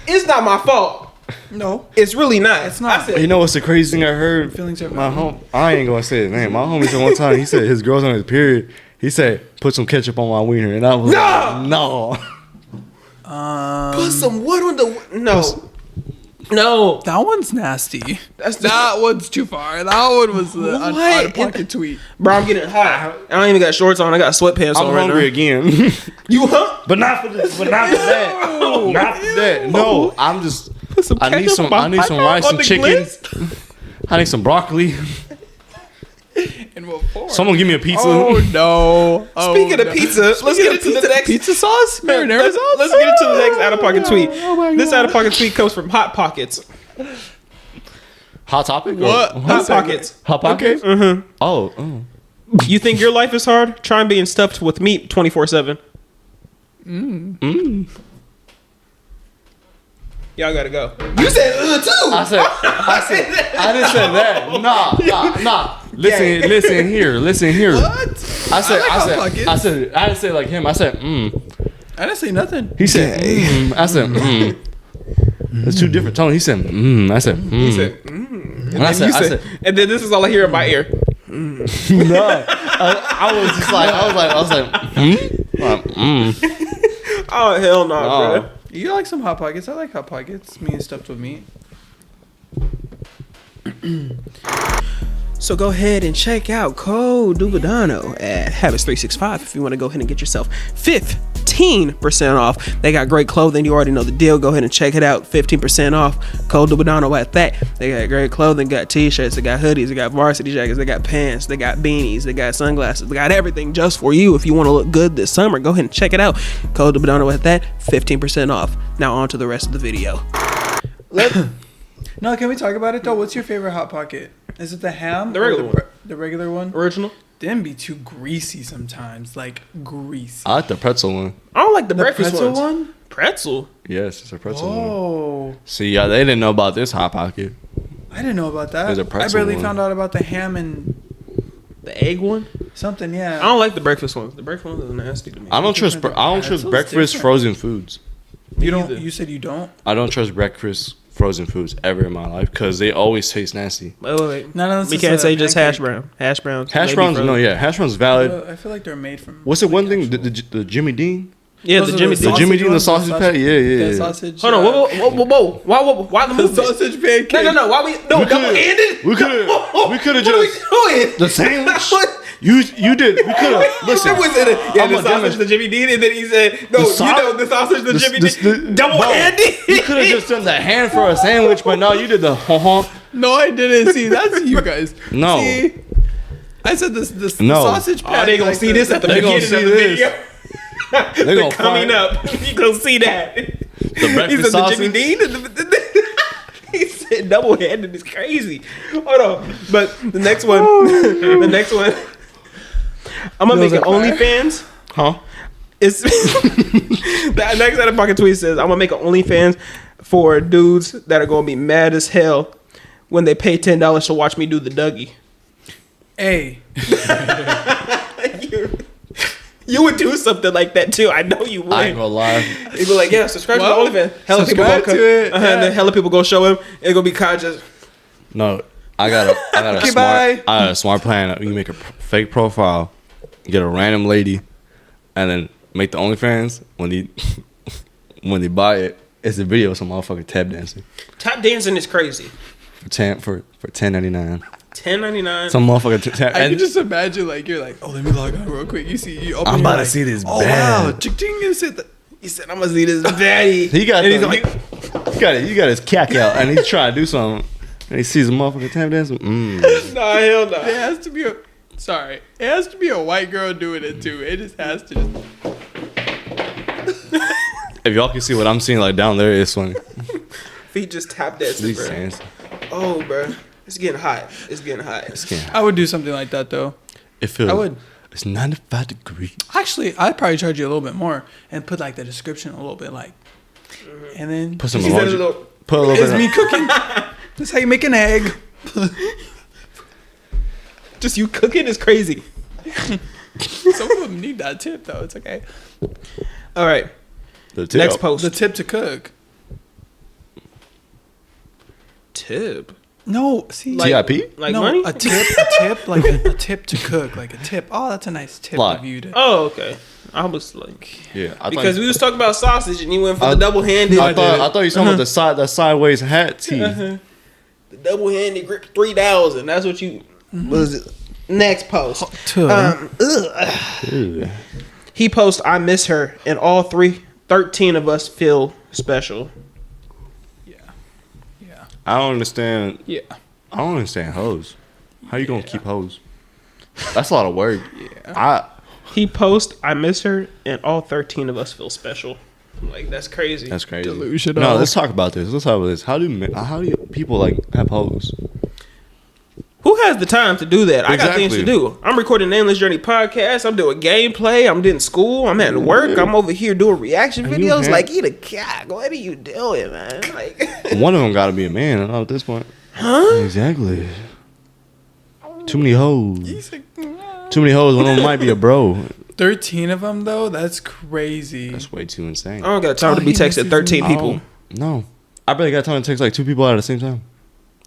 it's not my fault. No, It's really not. It's not. I said, You know what's the crazy thing I heard? Feelings are my valid. I ain't gonna say his name. My homie said one time. He said his girl's on his period. He said, "Put some ketchup on my wiener," and I was like, "No." put some wood on the. No. that one's nasty. That's That one's too far. That one was an What? out of pocket tweet. Bro, I'm getting hot. I don't even got shorts on. I got sweatpants I'm on right hungry now. again. You huh? But not for this. But not for that. Not for that. No, I'm just. Some I need ketchup some. on I need my- some rice on and the chicken. glaze? I need some broccoli. In what form? Someone give me a pizza. Oh no! Speaking of pizza, let's get into the next pizza sauce. Marinara sauce. Let's get into the next out of pocket tweet. This out of pocket tweet comes from Hot Pockets. Hot topic? What? Hot Pockets. Hot pockets? Okay. Mm-hmm. Oh. You think your life is hard? Try being stuffed with meat 24/7. Y'all gotta go. You said too. I didn't say that. Nah. Listen here. What? I didn't say like him. I said, I didn't say nothing. He said, I said, It's two different tones. He said, I said, He said, And I said, and then this is all I hear in my ear. No. I was like, Oh hell no, bro. You like some Hot Pockets? I like Hot Pockets. Me and stuffed with meat. So go ahead and check out Code Dubadano at Habits365 if you want to go ahead and get yourself 15% off. They got great clothing. You already know the deal. Go ahead and check it out. 15% off. Code Dubadano at that. They got great clothing. Got t-shirts. They got hoodies. They got varsity jackets. They got pants. They got beanies. They got sunglasses. They got everything just for you. If you want to look good this summer, go ahead and check it out. Code Dubadano at that. 15% off. Now on to the rest of the video. No, can we talk about it though? What's your favorite Hot Pocket? Is it the ham? The regular one. The regular one? Original. Them be too greasy sometimes. Like greasy. I like the pretzel one. I don't like the breakfast pretzel ones. one? Pretzel? Yes, it's a pretzel one. Oh. See, yeah, they didn't know about this Hot Pocket. I didn't know about that. There's a I pretzel barely one. found out about the ham and The egg one? something, yeah. I don't like the breakfast ones. The breakfast ones are nasty to me. I don't trust Pretzel's breakfast different. frozen foods. You don't. either. You said you don't. I don't trust breakfast frozen foods ever in my life because they always taste nasty. Wait. No, We can't say just hash brown. Hash browns. Hash maybe browns, frozen. no, yeah, hash browns valid. I feel like they're made from. What's the like, one thing? actual- The Jimmy Dean? Yeah, Those the are Jimmy The Dean. Jimmy Dean, the ones, sausage patty? Yeah. The sausage. Hold on, why the The movement? sausage pancake. No. Why we double-handed? We could have What are we just doing? the sandwich. You did. We could have. Listen, the I'm sausage, a demonst- the Jimmy Dean, and then he said, no, The sau- the sausage, the Jimmy Dean, the- double-handed. You could have just done the hand for a sandwich, but no, you did the No, I didn't. See, that's you guys. No. See, I said this No. sausage patty. Oh, they gonna like see this at the they gonna beginning of see the this. video. They gonna Coming find up, you gonna see that. the He breakfast said sausage. the Jimmy Dean. He said double-handed is crazy. Hold on, but the next one, I'm gonna make an OnlyFans. Huh? It's the next out of pocket tweet says I'm gonna make an OnlyFans for dudes that are gonna be mad as hell when they pay $10 to watch me do the Dougie. Hey, You would do something like that too. I know you would. I ain't gonna lie. You'd be like, yeah, subscribe Well, to the OnlyFans. Hella people subscribe gonna to it, and yeah. then hella people gonna show him. It's gonna be kind of just. No, I got a Okay, smart. bye. I got a smart plan. You make a fake profile, get a random lady, and then make the OnlyFans. When they buy it, it's a video of some motherfucker tap dancing Tap dancing is crazy. for $10.99. $10.99. Some motherfucker tap. I can And just imagine like you're like, oh, let me log on real quick. You see, you open. I'm you're about to like, see this Oh bad. wow, ching you said that. He said, I'm gonna see this baddie. he got and he's the, like, you got his cack out, and he's trying to do something, and he sees a motherfucker tap dancing. nah, hell no. It has to be a. Sorry, it has to be a white girl doing it too. It just has to. If y'all can see what I'm seeing, like down there, it's funny. Feet just tap dancing, These bro. sands. Oh, bro. It's getting hot. It's getting hot. I would do something like that though. It feels. I would. It's 95 degrees. Actually, I'd probably charge you a little bit more and put like the description a little bit like, and then Put some He said a emoji. little, Put a little it's bit. me cooking. That's how you make an egg. just you cooking is crazy. Some of them need that tip though. It's okay. All right. The tip. Next post. The tip to cook. Tip. No, see, TIP? Like no, money? a tip, like a tip to cook, like a tip. Oh, that's a nice tip Fly. of you to. Oh, okay. I was like, Yeah. because we was talking about sausage and you went for the double-handed. I thought you were talking about the sideways hat tee. The double-handed grip 3000. That's what you was it? Next post. Ew. He posts, I miss her, and all 13 of us feel special. Yeah. I don't understand. Yeah. I don't understand hoes. How you gonna keep hoes? That's a lot of work. Yeah. He posts, I miss her, and all 13 of us feel special. Like, that's crazy. That's crazy. Delusional. No, let's talk about this. Let's talk about this. How do people like have hoes? Who has the time to do that? I got things to Exactly. do. I'm recording Nameless Journey podcast. I'm doing gameplay. I'm doing school. I'm at work. I'm over here doing reaction And you videos. have- Like, eat a cat. What are you doing, man? Like, One of them got to be a man. I know at this point. huh? Exactly. Too many hoes. Too many hoes. One of them might be a bro. 13 of them though. That's crazy. That's way too insane. I don't got time to be he texting misses 13 me. people. No, I barely got time to text like 2 people out at the same time.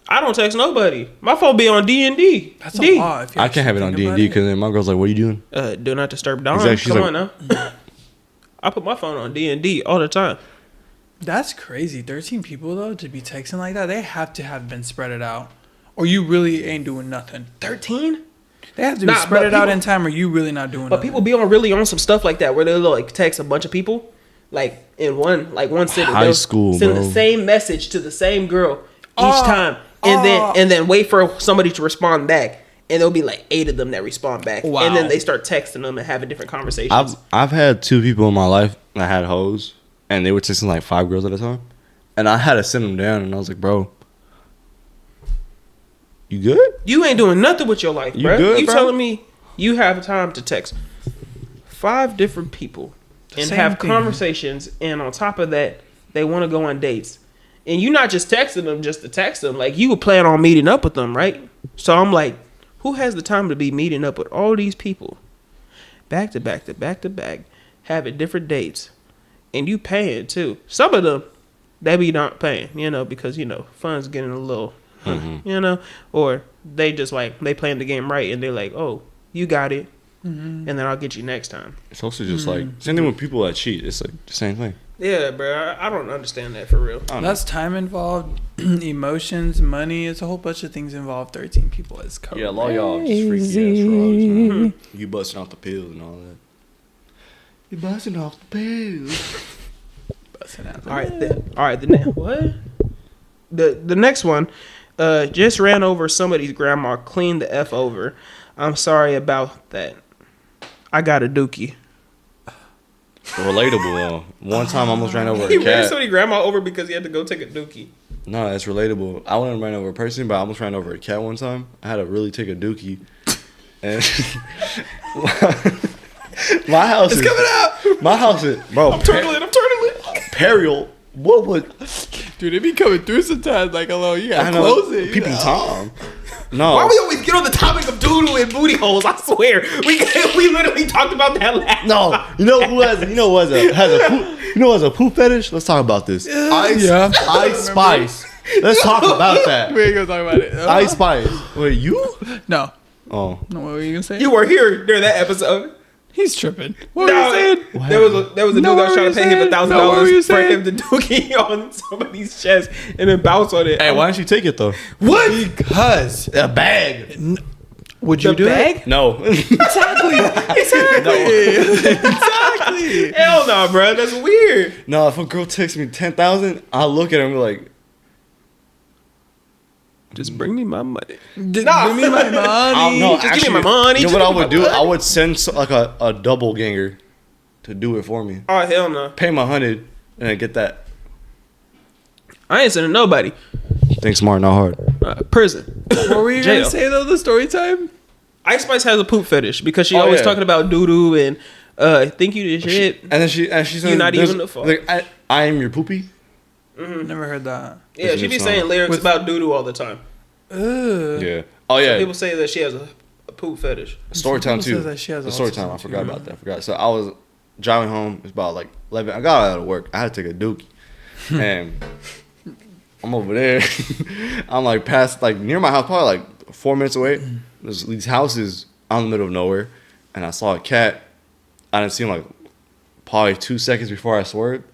I don't text nobody. My phone be on D&D. That's a lot. If you I can't have it on actually think D&D about because then my girl's like, "What are you doing?" Do not disturb Dawn. Exactly, she's Come like- on now. I put my phone on D&D all the time. That's crazy. 13 people though to be texting like that. They have to have been spread it out, or you really ain't doing nothing. 13? They have to Nah, spread but it out people- in time, or you really not doing. But nothing. people be on some stuff like that where they'll like text a bunch of people, like in one sitting. High They'll school, send bro. the same message to the same girl each Oh, time, and then wait for somebody to respond back. And there'll be like 8 of them that respond back, Wow. and then they start texting them and having different conversations. I've had 2 people in my life that had hoes, and they were texting like 5 girls at a time, and I had to send them down, and I was like, "Bro, you good?" You ain't doing nothing with your life, You bro. good, You bro? telling me you have time to text 5 different people and Same have thing. conversations, and on top of that, they want to go on dates. And you not just texting them just to text them, like you would plan on meeting up with them, right? So I'm like, who has the time to be meeting up with all these people, back to back to back to back, having different dates, and you paying too? Some of them, they be not paying, because funds getting a little, or they just like they playing the game right, and they're like, oh, you got it, and then I'll get you next time. It's also just like same thing with people that cheat. It's like the same thing. Yeah, bro, I don't understand that for real. I don't know. That's time involved, emotions, money. It's a whole bunch of things involved. 13 people is crazy. Yeah, a lot of y'all just freaky ass frogs, man. You busting off the pills and all that. You busting off the pills. All right. What? The next one, just ran over somebody's grandma. Cleaned the f over. I'm sorry about that. I got a dookie. Relatable though. One time I almost ran over He a ran cat. somebody's grandma over because he had to go take a dookie. No, that's relatable. I wouldn't run over a person, but I almost ran over a cat one time. I had to really take a dookie. And my house is Coming out. my house is bro. I'm turtling. Peril. What would Dude, it be coming through sometimes. Like, hello, you I gotta know close it. people Tom? No. Why we always get on the topic of doodoo and booty holes? I swear, we literally talked about that last. No, you know who has a poop, you know has a poop fetish? Let's talk about this. Ice Spice. Let's talk about that. We ain't gonna talk about it. Ice Spice. Wait, you? No. Oh, No, what were you gonna say? You were here during that episode. He's tripping. What were you saying? There was a dude No, that was what trying were to you pay him saying? No, what were you $1,000 for saying? him to dookie on somebody's chest and then bounce on it. hey, why didn't you take it though? What? Because A bag. would you The do bag? it? No. Exactly. Exactly. Hell no, bro. That's weird. No, if a girl texts me 10,000, I'll look at her and be like, Just bring me my money. Give me my money. no, Just give me my money. You know Just what I give me would my do? money. I would send like a double ganger to do it for me. Oh hell no. Pay my 100 and then get that. I ain't sending nobody. Think smart, not hard. Prison. What were you Jail. gonna say though? The story time. Ice Spice has a poop fetish because she Oh, always yeah. talking about doo doo and think you did shit. And then she says, You're not there's- even the fault. like, I am your poopy. Never heard that. Yeah, she be It's saying not. lyrics With- about doo doo all the time. Ugh. Yeah. Oh yeah. People say that she has a poop fetish. Story time People too. says that she has The story autism, time. I too. forgot about that. I forgot. So I was driving home. It's about like 11. I got out of work. I had to take a dookie, and I'm over there. I'm like past like near my house, probably like 4 minutes away. There's these houses out in the middle of nowhere, and I saw a cat. I didn't see him like probably 2 seconds before I swerved.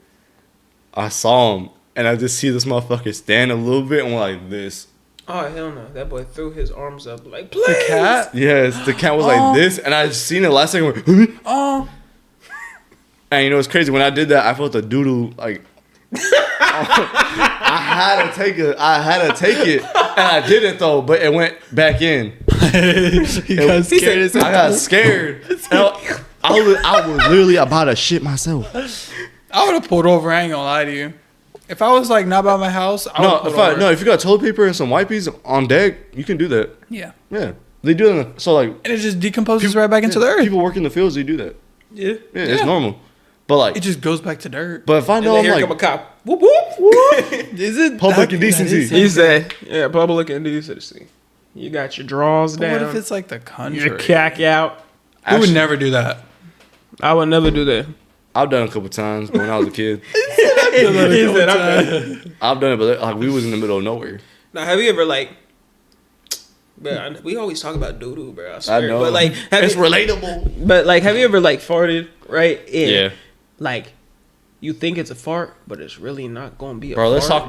I saw him, and I just see this motherfucker stand a little bit and went like this. Oh hell no! That boy threw his arms up like please. The cat. Yes, the cat was Oh. like this, and I just seen it last second. Went, Oh. and you know what's crazy? When I did that, I felt a doodle like. I had to take it, and I did it though, but it went back in. He got scared. I got scared. I was literally about to shit myself. I would have pulled over. I ain't gonna lie to you. If I was like not by my house, I would pull over. If you got toilet paper and some wipes on deck, you can do that. Yeah. Yeah. They do it. So like, and it just decomposes right back into the earth. People work in the fields, they do that. Yeah. Yeah, it's normal. But like, it just goes back to dirt. But if I know, and then I'm here like, come a cop. Whoop whoop. Is it public indecency? He said, "Yeah, public indecency. You got your drawers down. What if it's like the country? Your cack out. I would never do that. I would never do that. I've done it a couple times when I was a kid. He said, I've done it, but like we was in the middle of nowhere. Now, have you ever like? Bro, we always talk about doo doo, bro. I swear. I know, but like, it's relatable. But like, have you ever like farted right? And, yeah. Like, you think it's a fart, but it's really not gonna be a Bro, fart. let's talk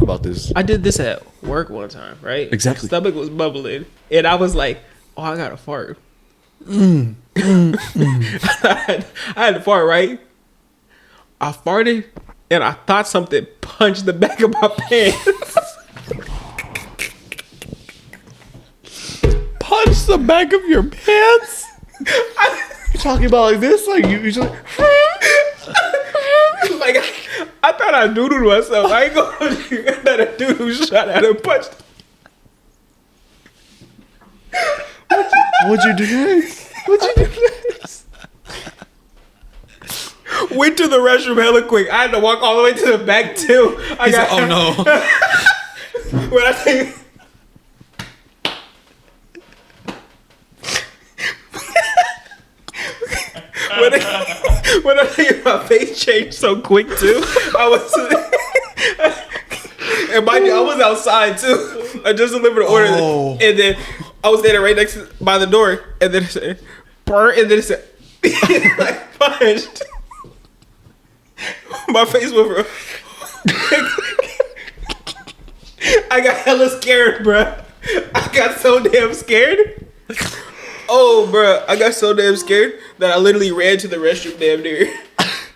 about this. I did this at work one time, right? Exactly. My stomach was bubbling, and I was like, "Oh, I got to fart." I had to fart, right? I farted, and I thought something punched the back of my pants. Punch the back of your pants? You talking about like this? Like you usually Like, I thought I doodled myself. I ain't gonna that a doodle shot at and punched. What'd you do next? Went to the restroom hella quick. I had to walk all the way to the back too. Oh no. When I think when I think my face changed so quick too, I was and mind you, I was outside too. I just delivered the order, and then I was standing right next by the door, and then it said, "Burr," and then it said, like punched. My face went for. I got hella scared, bruh. I got so damn scared. Oh, bruh. I got so damn scared that I literally ran to the restroom damn near.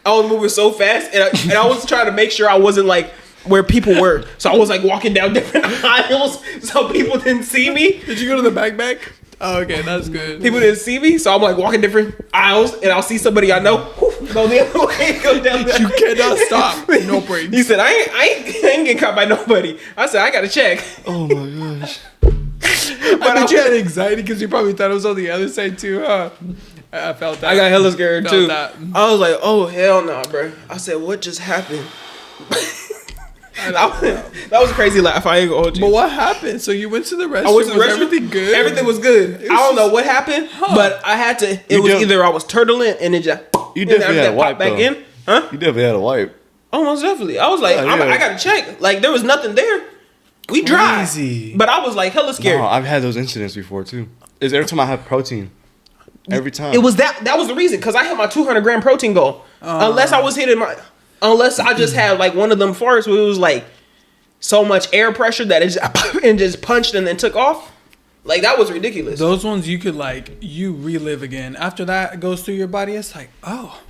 I was moving so fast, and I was trying to make sure I wasn't like where people were. So I was like walking down different aisles so people didn't see me. Did you go to the back? Oh, okay, that's good. People didn't see me, so I'm like walking different aisles, and I'll see somebody I know. Go the other way, go down there. You cannot stop. No breaks. He said, I ain't getting caught by nobody. I said, I gotta check. Oh my gosh. But I bet you had anxiety because you probably thought it was on the other side too, huh? I felt that. I got hella scared too. That. I was like, oh hell no, bro. I said, what just happened? That was a crazy laugh. I ain't gonna hold you. But what happened? So you went to the restroom. I went to the was restroom. everything good? Everything was good. I don't know what happened, but I had to. It was either I was turtling and it just. You definitely had a wipe back though. in, huh? You definitely had a wipe. Almost definitely. I was like, I gotta check. Like there was nothing there. We dry. Crazy. But I was like hella scared. No, I've had those incidents before too. It's every time I have protein. Every time. It was that was the reason, because I hit my 200 gram protein goal. Unless I just had like one of them farts where it was like so much air pressure that it just punched and then took off. Like that was ridiculous. Those ones you could you relive again. After that goes through your body, it's like, oh.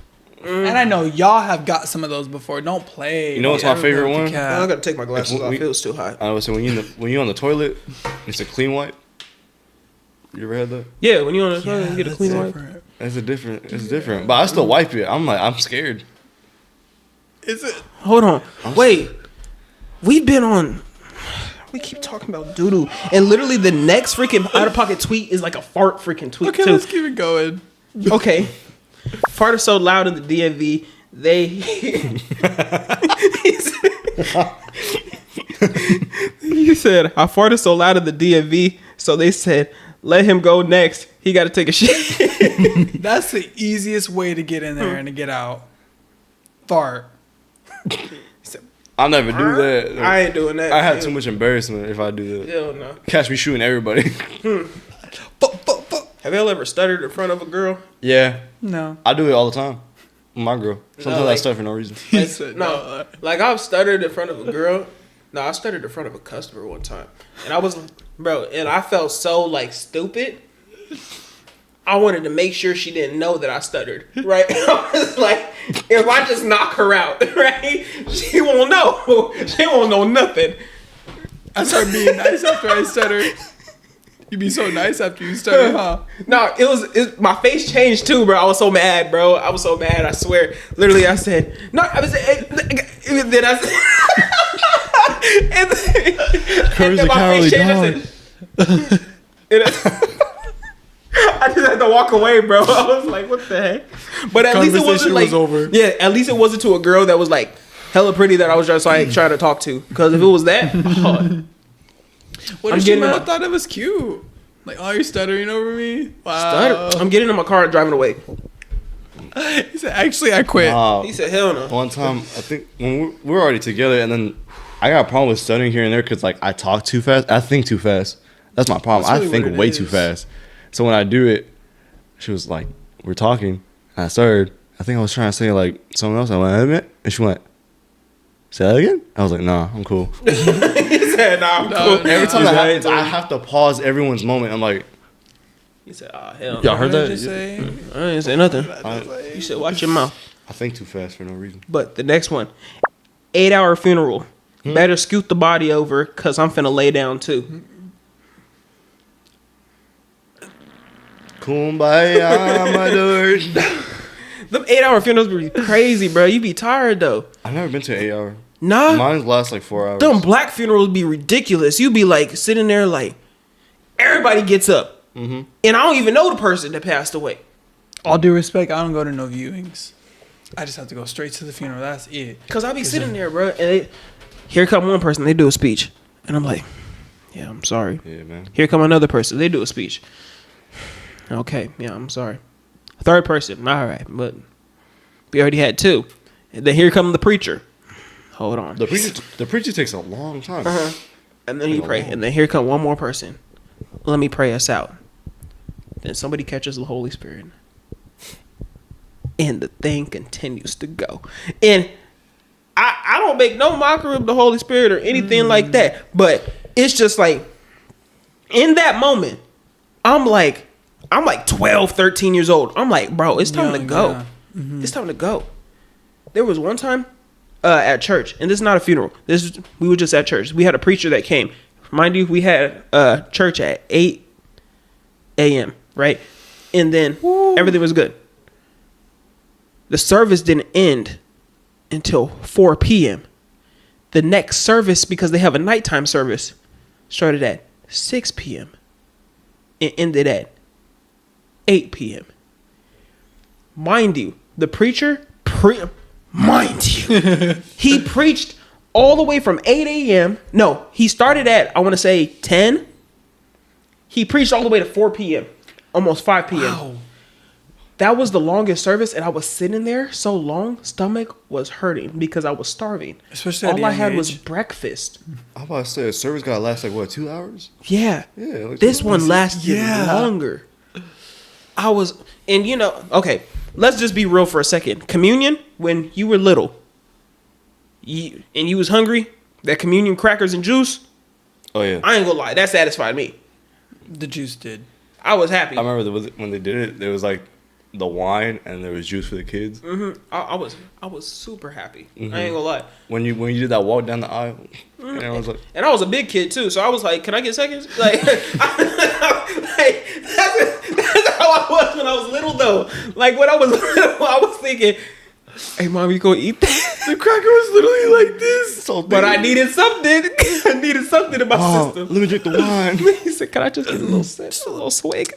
And I know y'all have got some of those before. Don't play. You know what's my favorite one? I gotta take my glasses off. It was too hot. I was saying when you're on the toilet, it's a clean wipe. You ever had that? Yeah, when you're on the toilet, you get a clean wipe. It's different. But I still wipe it. I'm scared. Is it? Hold on. Wait. We keep talking about doo-doo. And literally the next freaking out-of-pocket tweet is like a fart freaking tweet Okay, too. let's keep it going. Okay. Farted so loud in the DMV, he said, I farted so loud in the DMV, so they said, let him go next. He got to take a shit. That's the easiest way to get in there and to get out. Fart. I'll never do that. I ain't doing that. I have too much embarrassment if I do that. Hell no. Catch me shooting everybody. Have y'all ever stuttered in front of a girl? Yeah. No. I do it all the time. With my girl. Sometimes I stutter for no reason. Like I've stuttered in front of a girl. No, I stuttered in front of a customer one time. And I felt so like stupid. I wanted to make sure she didn't know that I stuttered, right? I was like, if I just knock her out, right, she won't know. She won't know nothing. I started being nice after I stuttered. You be so nice after you started, huh? No, my face changed too, bro. I was so mad, bro. I was so mad. I swear. Literally, I said, no, I was, and then I said, and then my face changed. I just had to walk away, bro. I was like, what the heck? But at least it wasn't like, over. Yeah, at least it wasn't to a girl that was like hella pretty that I was just like trying to talk to. Because if it was that, what if she might have thought it was cute? Like, oh, you're stuttering over me? Wow. I'm getting in my car and driving away. He said, actually, I quit. He said, hell no. One time, I think when we were already together, and then I got a problem with stuttering here and there because like I talk too fast. I think too fast. That's my problem. That's really I think way too fast. So when I do it, she was like, we're talking. And I started. I think I was trying to say like something else. I went, and she went, say that again? I was like, nah, I'm cool. He said, nah, I'm cool. Every time that happens, I have to pause everyone's moment. I'm like, he said, oh, hell no. y'all heard that? I didn't say nothing. You said, watch your mouth. I think too fast for no reason. But the next one, 8-hour funeral. Better scoot the body over because I'm finna lay down too. Kumbaya, my dude. Them 8-hour funerals be crazy, bro. You be tired though. I've never been to an 8-hour. Nah. Mine lasts like 4 hours. Them black funerals be ridiculous. You be like sitting there like everybody gets up. And I don't even know the person that passed away. All due respect, I don't go to no viewings. I just have to go straight to the funeral. That's it. Cause I be sitting there, bro, and here come one person. They do a speech, and I'm like, yeah, I'm sorry. Yeah, man. Here come another person. They do a speech. Okay, yeah, I'm sorry. Third person, all right, but we already had two. And then here come the preacher. Hold on. The preacher takes a long time. And then you pray, and then here come one more person. Let me pray us out. Then somebody catches the Holy Spirit. And the thing continues to go. And I don't make no mockery of the Holy Spirit or anything like that. But it's just like, in that moment, I'm like 12, 13 years old. I'm like, bro, it's time to go. Yeah. It's time to go. There was one time at church, and this is not a funeral. We were just at church. We had a preacher that came. Mind you, we had church at 8 a.m., right? And then everything was good. The service didn't end until 4 p.m. The next service, because they have a nighttime service, started at 6 p.m. and ended at 8 p.m. Mind you, the preacher, he preached all the way from 8 a.m. No, he started at, I want to say 10. He preached all the way to 4 p.m. Almost 5 p.m. Wow. That was the longest service, and I was sitting there so long, stomach was hurting because I was starving. Especially all I had was breakfast. I'm about to say, a service got to last like, what, 2 hours? Yeah. Yeah. Like this one lasted longer. And you know, okay, let's just be real for a second. Communion, when you were little, and you was hungry, that communion crackers and juice, oh yeah, I ain't gonna lie, that satisfied me. The juice did. I was happy. I remember when they did it, there was like the wine and there was juice for the kids. I was super happy. I ain't gonna lie. When you did that walk down the aisle, and I was like, and I was a big kid too, so I was like, can I get seconds? Like, that's how I was when I was little though. Like when I was little, I was thinking, hey mom, you gonna eat that? The cracker was literally like this. So but I needed something. I needed something in my system. Let me drink the wine. He said, can I just get a little sip, a little swig?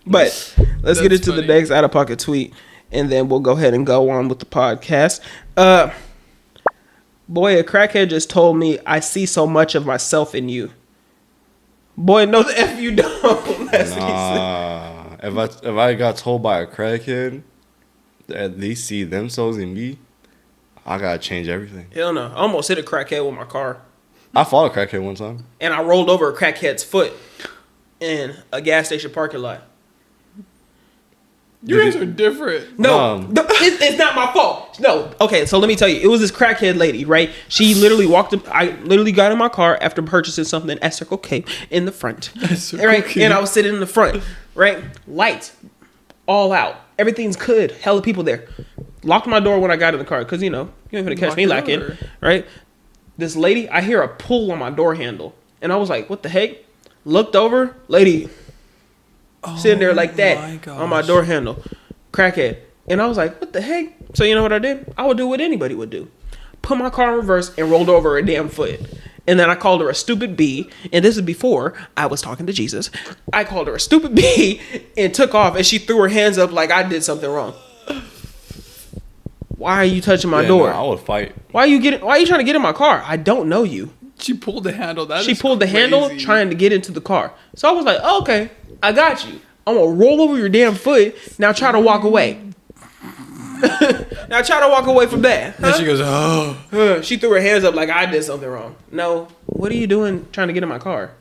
But let's get into the next out of pocket tweet, and then we'll go ahead and go on with the podcast. Boy, a crackhead just told me I see so much of myself in you. Boy, no, the F you don't. That's what he said. If I got told by a crackhead that they see themselves in me, I gotta change everything. Hell no. I almost hit a crackhead with my car. I fought a crackhead one time. And I rolled over a crackhead's foot in a gas station parking lot. You guys are different. No, it's not my fault. No. Okay, so let me tell you. It was this crackhead lady, right? She literally walked up. I literally got in my car after purchasing something at Circle K in the front. Right? And I was sitting in the front, right? Lights all out. Everything's good. Hella people there. Locked my door when I got in the car because, you know, you ain't gonna catch me lacking, right? This lady, I hear a pull on my door handle. And I was like, what the heck? looked over, lady sitting there like that my on my door handle, crackhead. And I was like, what the heck? So you know what I did? I would do what anybody would do. Put my car in reverse and rolled over her damn foot. And then I called her a stupid bee. And this is before I was talking to Jesus. I called her a stupid bee and took off. And she threw her hands up like I did something wrong. Why are you touching my door? I would fight. Why are you trying to get in my car? I don't know you. She pulled the handle. She pulled the handle trying to get into the car. So I was like, oh, okay, I got you. I'm going to roll over your damn foot. Now try to walk away. Now try to walk away from that. Huh? And she goes, oh. She threw her hands up like I did something wrong. No, what are you doing trying to get in my car?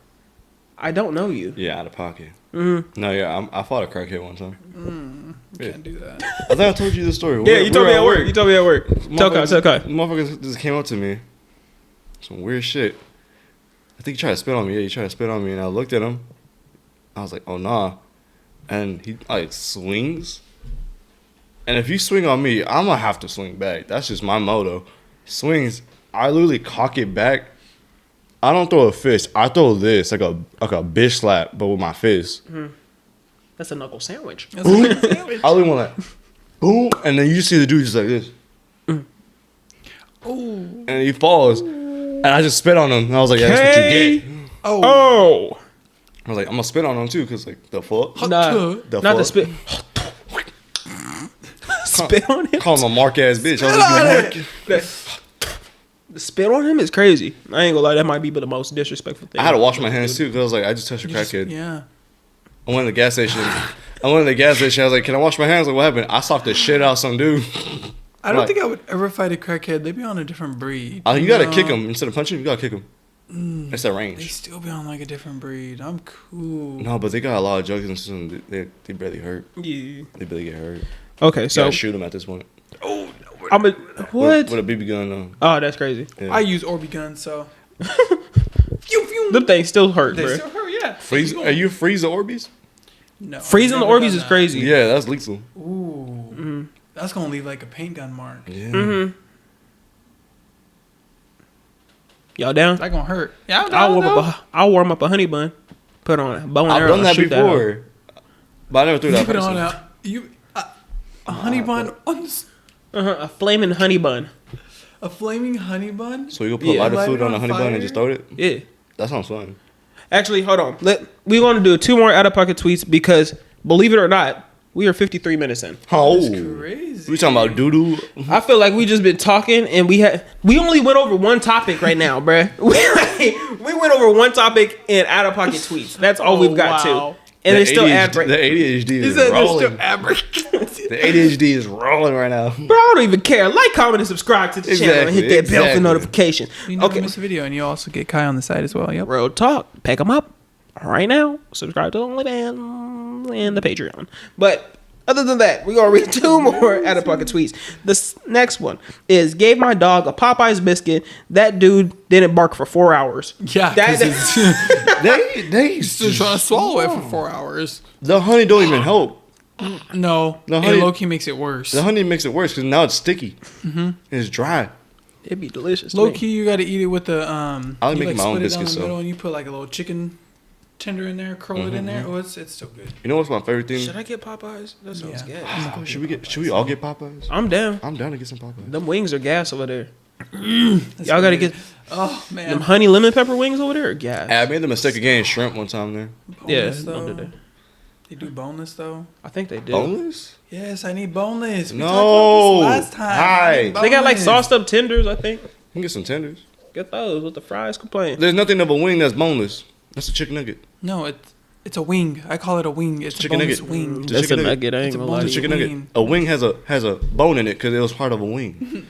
I don't know you. Yeah, out of pocket. Mm-hmm. No, yeah, I fought a crackhead one time. Can't do that. I think I told you the story. Yeah, you told me at work. Tell Kai. Motherfuckers just came up to me. Some weird shit. I think he tried to spit on me. Yeah, he tried to spit on me, and I looked at him. I was like, oh, nah. And he, like, swings. And if you swing on me, I'm going to have to swing back. That's just my motto. Swings, I literally cock it back. I don't throw a fist. I throw this, like a bitch slap, but with my fist. Mm-hmm. That's a knuckle sandwich. That's a knuckle sandwich. I really want that. Boom. And then you see the dude just like this. Ooh. And he falls. And I just spit on him. And I was like, yeah, that's what you get. Oh. I was like, I'm going to spit on him too, because, like, the fuck? Nah, the not fuck? the spit. Spit on him? Call him a mark-ass bitch. I was like, The spit on him is crazy. I ain't gonna lie, that might be the most disrespectful thing. I had to wash my hands too, because I was like, I just touched a crackhead. Yeah. I went to the gas station. I was like, can I wash my hands? Like, what happened? I socked the shit out of some dude. I don't think I would ever fight a crackhead. They be on a different breed. You gotta kick him. Instead of punching, you gotta kick him. That's that They range. still be on like a different breed. I'm cool. No, but they got a lot of drugs and stuff. They barely hurt. Yeah. They barely get hurt. Okay, You so gotta shoot them at this point. Oh, I'm a what? With a BB gun, though. Oh, that's crazy. Yeah. I use Orby guns, so. Them things still hurt, They bro. still hurt, yeah. Freeze? Are you freeze the Orbeez? No. Freezing the I've never Orbeez done is that. crazy. Yeah, that's lethal. Ooh. That's gonna leave like a paint gun mark. Yeah. Mm-hmm. Y'all down? That gonna hurt. Yeah, I'll warm up a honey bun. Put on a bow and I've arrow. done that shoot before. But I never threw that Keep it person. on out. A honey bun on this, A flaming honey bun. a flaming honey bun. So you go put Yeah. lighter Light fluid it on a on honey bun fire? and just throw it? Yeah. That sounds fun. Actually, hold on. We're going to do 2 more out of pocket tweets because, believe it or not, we are 53 minutes in. Oh. That's crazy. We talking about doo-doo? I feel like we just been talking and we only went over one topic right now, bruh. We went over one topic in out of pocket tweets. That's all we've got wow. to. And it's still ad The break. ADHD He is said there's rolling. still average. The ADHD is rolling right now. Bro, I don't even care. Like, comment, and subscribe to the channel and hit that bell for Exactly. notification. You never Okay. miss a video, and you also get Kai on the side as well. Yep. Real talk. Pick them up right now. Subscribe to the OnlyFans and the Patreon. But other than that, we're going to read 2 more out of pocket tweets. This next one is gave my dog a Popeye's biscuit. That dude didn't bark for 4 hours. Yeah, That- 'cause it's They still trying to swallow it for 4 hours. The honey don't even help. No, The and honey- low-key makes it worse. The honey makes it worse because now it's sticky. Mm-hmm. It's dry. It'd be delicious. to Low me. key, you got to eat it with the I like you making my own split it down biscuits, the middle so. and you put like a little chicken tender in there, curl it in there. Oh, it's still good. You know what's my favorite thing? Should I get Popeyes? That sounds Yeah. good. Should we all get Popeyes? I'm down. I'm down to get some Popeyes. Them wings are gas over there. That's Y'all got to good. get Oh man, them honey lemon pepper wings over there are gas. I made the mistake of getting shrimp one time there. Yeah, boneless, don't do though. that. They do boneless though. I think they do. Boneless? Yes, I need boneless. We No. talked about this last time. Hi. I need They got like boneless. sauced up tenders, I think. You can get some tenders. Get those with the fries. Complain. There's nothing of a wing that's boneless. That's a chicken nugget. No, it's a wing. I call it a wing. It's a Chicken boneless nugget. wing. It's a That's a chicken nugget. I ain't It's a gonna lie It's to a boneless you. chicken nugget. wing. A wing has a bone in it because it was part of a wing.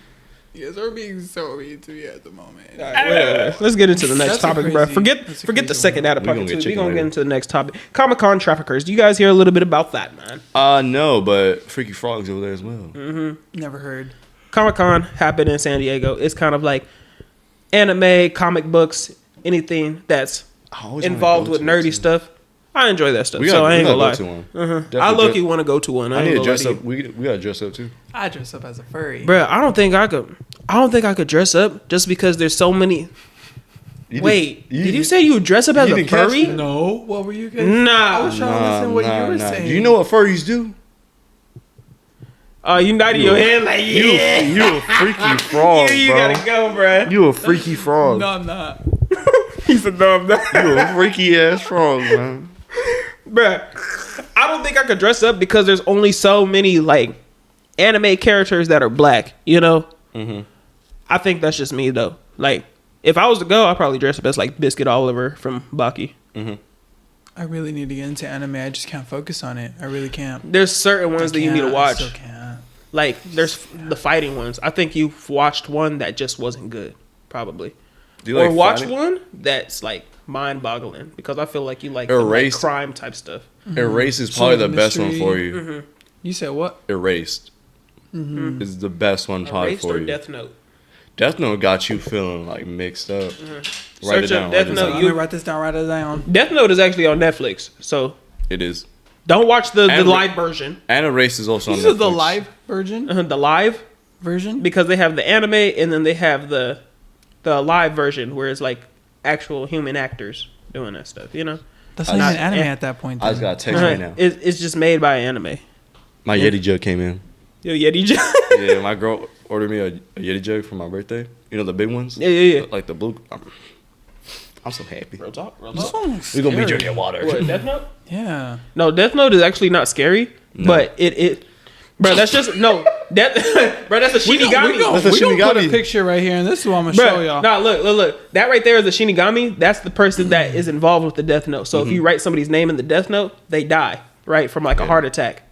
Yes, we're being so mean to me at the moment. All right, whatever. Let's get into the next That's a topic, bro. crazy- Forget that's a the crazy second one. out of We pocket gonna get tweet. We're chicken gonna get later. into the next topic. Con Traffickers. Do you guys hear a little bit about that, man? No, but Freaky Frog's over there as well. Never heard. Comic-Con happened in San Diego. It's kind of like anime, comic books, anything that's I always wanna involved go with to nerdy it, too. stuff. I enjoy that stuff. We So gotta, I ain't gonna lie. go to one. I Definitely low-key want to go to one. I need ain't to gonna dress lie up. We gotta dress up too. I dress up as a furry. Bruh, I don't think I could dress up just because there's so many. Wait, did you say you would dress up as a furry? No. What were you guys? Nah. I was trying to listen to what you were saying. Do you know what furries do? Oh, you nodded your head like, yeah. You a freaky frog, You bro. gotta go, bro. You a freaky frog. No, I'm not. He said, no, I'm not. You a freaky ass frog, man. Bruh, I don't think I could dress up because there's only so many, like, anime characters that are black, you know? Mm-hmm. I think that's just me, though. Like, if I was to go, I'd probably dress up as, like, Biscuit Oliver from Baki. Mm-hmm. I really need to get into anime. I just can't focus on it. I really can't. There's certain ones that you need to watch. I still can't. Like, there's the fighting ones. I think you've watched one that just wasn't good, probably. Do you like or watch fighting? one that's, like, mind-boggling. Because I feel like you like, Erased. the, like crime type stuff. Mm-hmm. Erased is probably So the best one mystery- for you. Mm-hmm. You said what? Erased Mm-hmm. is the best one probably Erased for or you. Death Note. Death Note got you feeling like mixed up. Mm-hmm. Write it Search down. up Death write it Note. down. I'm gonna write this down. Write it down. Death Note is actually on Netflix, so It is. don't watch the And- live version. And Erased is also on This Netflix. is the live version. The live, Version. because they have the anime and then they have the live version where it's like actual human actors doing that stuff, you know? That's not even anime at that point. I just then. got a text right now. It's just made by anime. My Yeti jug came in. Yo, Yeti Jug. Yeah, my girl ordered me a Yeti jug for my birthday. You know the big ones? Yeah. Like the blue. I'm so happy. Real talk. This one looks We're gonna be scary. drinking water. What, Death Note? Yeah. No, Death Note is actually not scary, No. but it bro, that's just bro, that's a Shinigami. That's a We gonna put a Shinigami. picture right here, and this is what I'm gonna show Bro, y'all. nah, look. That right there is a Shinigami. That's the person that is involved with the Death Note. So if you write somebody's name in the Death Note, they die, right? From like a heart attack.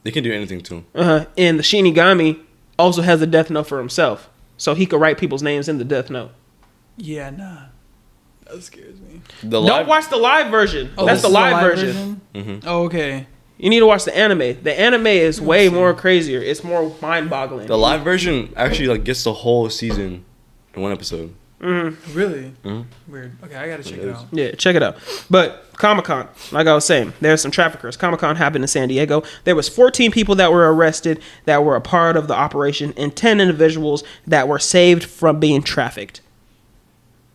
They can do anything to him. And the Shinigami also has a Death Note for himself. So he could write people's names in the Death Note. Yeah, nah. That scares me. Don't watch the live version. Oh, That's this the is live version. Oh, okay. You need to watch the anime. The anime is way more crazier. It's more mind-boggling. The live version actually like gets the whole season in one episode. Really? Mhm. Weird. Okay, I gotta check it out. Yeah, check it out. But Comic-Con, like I was saying, there's some traffickers. Comic-Con happened in San Diego. There was 14 people that were arrested that were a part of the operation and 10 individuals that were saved from being trafficked.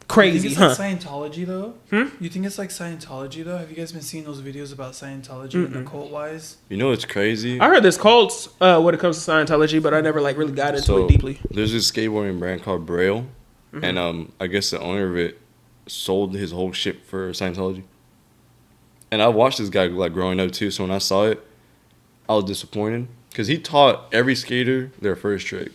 You Crazy, think it's huh? like Scientology though? You think it's like Scientology though? Have you guys been seeing those videos about Scientology and occult wise? You know what's crazy? I heard there's cults when it comes to Scientology, but I never like really got into it deeply. There's this skateboarding brand called Braille, and I guess the owner of it sold his whole ship for Scientology. And I watched this guy like growing up too, so when I saw it, I was disappointed because he taught every skater their first trick.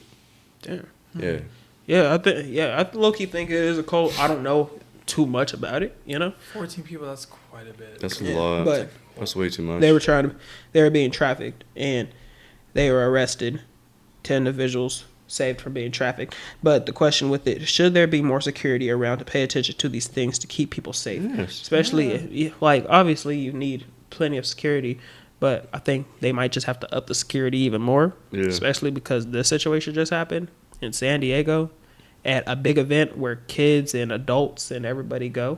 Damn. Yeah. Yeah, I low-key think it is a cult. I don't know too much about it, you know? 14 people, that's quite a bit. That's a lot. But That's way too much. they were being trafficked and they were arrested. 10 individuals saved from being trafficked. But the question with it, should there be more security around to pay attention to these things to keep people safe? Yes. Especially, like, obviously you need plenty of security, but I think they might just have to up the security even more. Yeah. Especially because this situation just happened in San Diego at a big event where kids and adults and everybody go.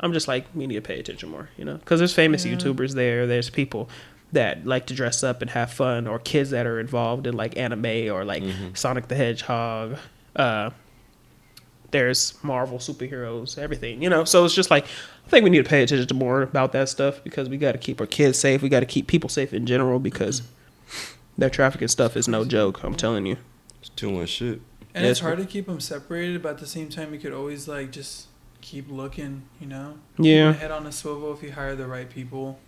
I'm just like, we need to pay attention more, you know? Because there's famous YouTubers there. There's people that like to dress up and have fun, or kids that are involved in like anime or like Sonic the Hedgehog. There's Marvel superheroes, everything, you know? So it's just like, I think we need to pay attention to more about that stuff because we got to keep our kids safe. We got to keep people safe in general because that trafficking stuff is no joke. I'm telling you. It's too much shit. And it's hard to keep them separated, but at the same time, you could always like just keep looking, you know? Yeah. Keep your head on a swivel if you hire the right people.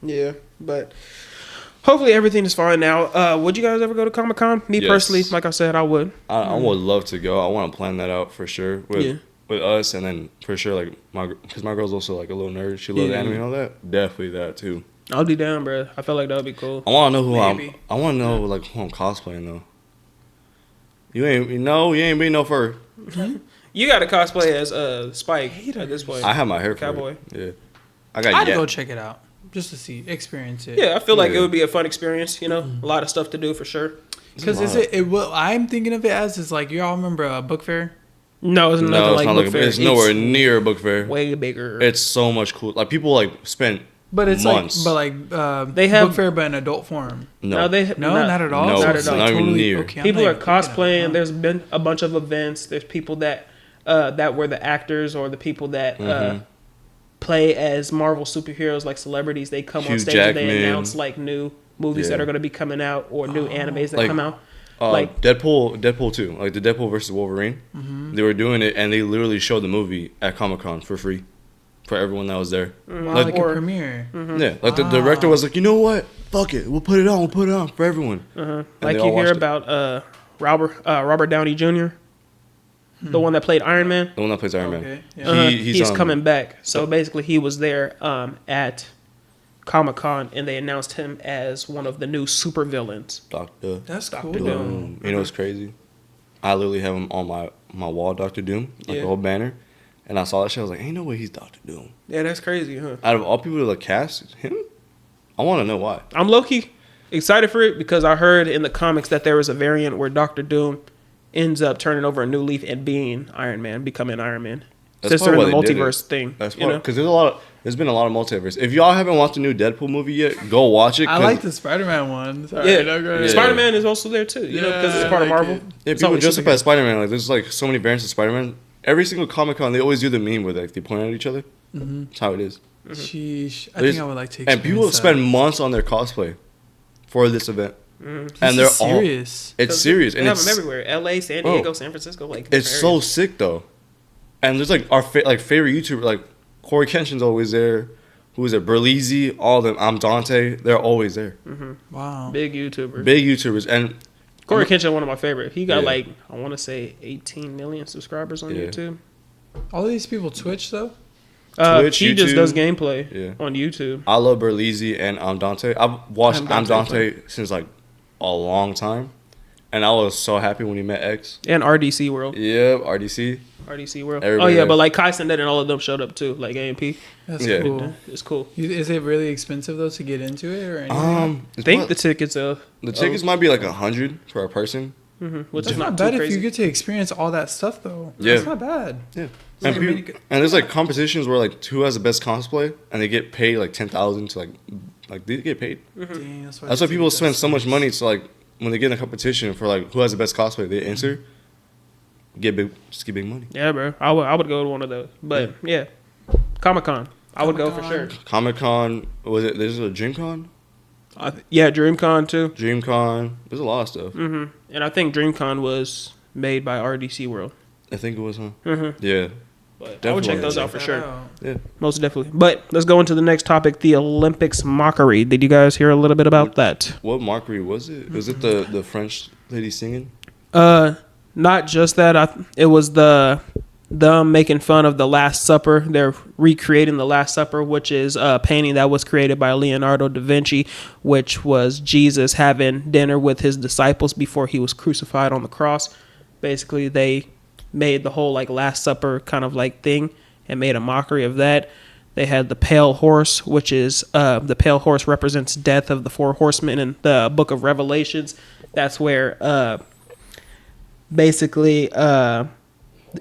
Yeah, but hopefully everything is fine now. Would you guys ever go to Comic-Con? Me Yes. personally, like I said, I would. I would love to go. I want to plan that out for sure with us, and then for sure like because my girl's also like a little nerd. She loves anime and all that. Definitely that too. I'll be down, bro. I feel like that would be cool. I want to know who Maybe. I want to know like who I'm cosplaying though. You ain't being no fur. You got to cosplay as Spike at this point. I have my hair for Cowboy. it. Yeah, I got I'd Yet. go check it out just to see, experience it. Yeah, I feel like it Yeah. would be a fun experience. You know, a lot of stuff to do for sure. Because what I'm thinking of it as is like, y'all remember a book fair? No, it's nothing No, it's like not book like fair. it's nowhere near a book fair. Way bigger. It's so much cool. Like people like spent But it's months. They have book fair, but in adult form. No, not at all. No, not at all. Not even near. Okay, people are cosplaying. There's been a bunch of events. There's people that were the actors or the people that play as Marvel superheroes, like celebrities. They come on stage and they announce like new movies that are going to be coming out or new animes that come out. Like Deadpool 2, like the Deadpool versus Wolverine. They were doing it, and they literally showed the movie at Comic-Con for free for everyone that was there. Like a premiere. Yeah, like the director was like, you know what? Fuck it, we'll put it on for everyone. Like you hear about Robert Downey Jr., the one that played Iron Man. The one that plays Iron Man. Yeah. He's coming back. So basically, he was there at Comic-Con, and they announced him as one of the new supervillains. That's Dr. cool. Doom. You know what's crazy? I literally have him on my wall, Dr. Doom, like a whole banner. And I saw that shit, I was like, ain't no way he's Dr. Doom. Yeah, that's crazy, huh? Out of all people to cast him, I want to know why. I'm low-key excited for it because I heard in the comics that there was a variant where Dr. Doom ends up turning over a new leaf and being Iron Man, becoming Iron Man. That's during the multiverse thing. That's because there's been a lot of multiverse. If y'all haven't watched the new Deadpool movie yet, go watch it. I like the Spider-Man one. Sorry, yeah. Spider-Man is also there too. You know, because it's part of Marvel. Yeah, people dress up as Spider-Man. Like there's like so many variants of Spider-Man. Every single Comic-Con, they always do the meme where like they point at each other. That's how it is. Sheesh. I think I would like to. And people spend months on their cosplay for this event. And they're serious. It's serious. They have them everywhere. LA, San Diego, San Francisco. Like it's so sick though. And there's like our favorite YouTuber, like Corey Kenshin's always there. Who is it? Berleezy, all of them. I'm Dante. They're always there. Wow. Big YouTubers. And Corey Kenshin, one of my favorite. He got I want to say 18 million subscribers on YouTube. All of these people Twitch though? Twitch, he YouTube, just does gameplay on YouTube. I love Berleezy and I'm Dante. I've watched I'm Dante since like a long time. And I was so happy when he met X. And RDC World. Yeah, RDC World. Everybody but like Kai Cenat and all of them showed up too, like AMP. That's cool. It's cool. Is it really expensive though to get into it or anything? I think the tickets might be like $100 for a person. Which is not bad if you get to experience all that stuff though. Yeah. That's not bad. Yeah. And there's like competitions where like who has the best cosplay and they get paid like $10,000 to like they get paid. Dang, that's why people spend so much money to like when they get in a competition for like who has the best cosplay, they enter, get big money. Yeah, bro. I would go to one of those. But yeah, Comic-Con. I would go for sure. Comic-Con, was it? There's a DreamCon. DreamCon too. DreamCon. There's a lot of stuff. And I think DreamCon was made by RDC World. I think it was, huh? Yeah. But I would check those out for sure. Yeah. Most definitely. But let's go into the next topic, the Olympics Mockery. Did you guys hear a little bit about that? What mockery was it? Was it the French lady singing? Not just that. It was them making fun of the Last Supper. They're recreating the Last Supper, which is a painting that was created by Leonardo da Vinci, which was Jesus having dinner with his disciples before he was crucified on the cross. Basically, they made the whole like Last Supper kind of like thing and made a mockery of that. They had the pale horse, which is the pale horse represents death of the four horsemen in the book of Revelations. That's where basically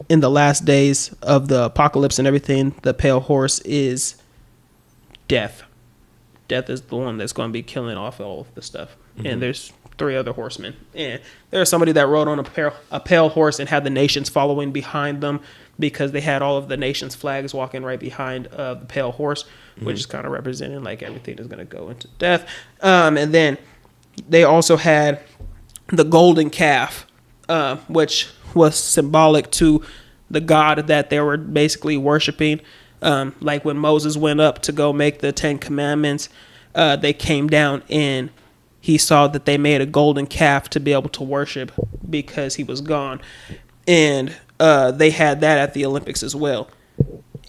in the last days of the apocalypse and everything, the pale horse is death. Death is the one that's going to be killing off all of the stuff. And there's 3 other horsemen. And there's somebody that rode on a pale horse and had the nations following behind them because they had all of the nations' flags walking right behind the pale horse, which is kind of representing like everything is going to go into death. And then they also had the golden calf, which was symbolic to the god that they were basically worshiping. Like when Moses went up to go make the 10 commandments, they came down and he saw that they made a golden calf to be able to worship because he was gone. And they had that at the Olympics as well.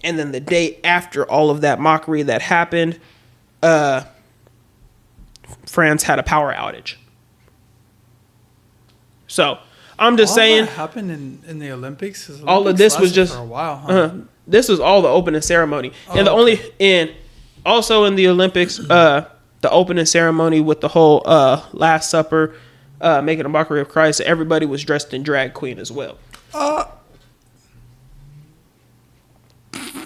And then the day after all of that mockery that happened, France had a power outage. So I'm just saying. That happened in the Olympics? All of this was just for a while, huh? This was all the opening ceremony. And also in the Olympics, the opening ceremony with the whole Last Supper, making a mockery of Christ, everybody was dressed in drag queen as well.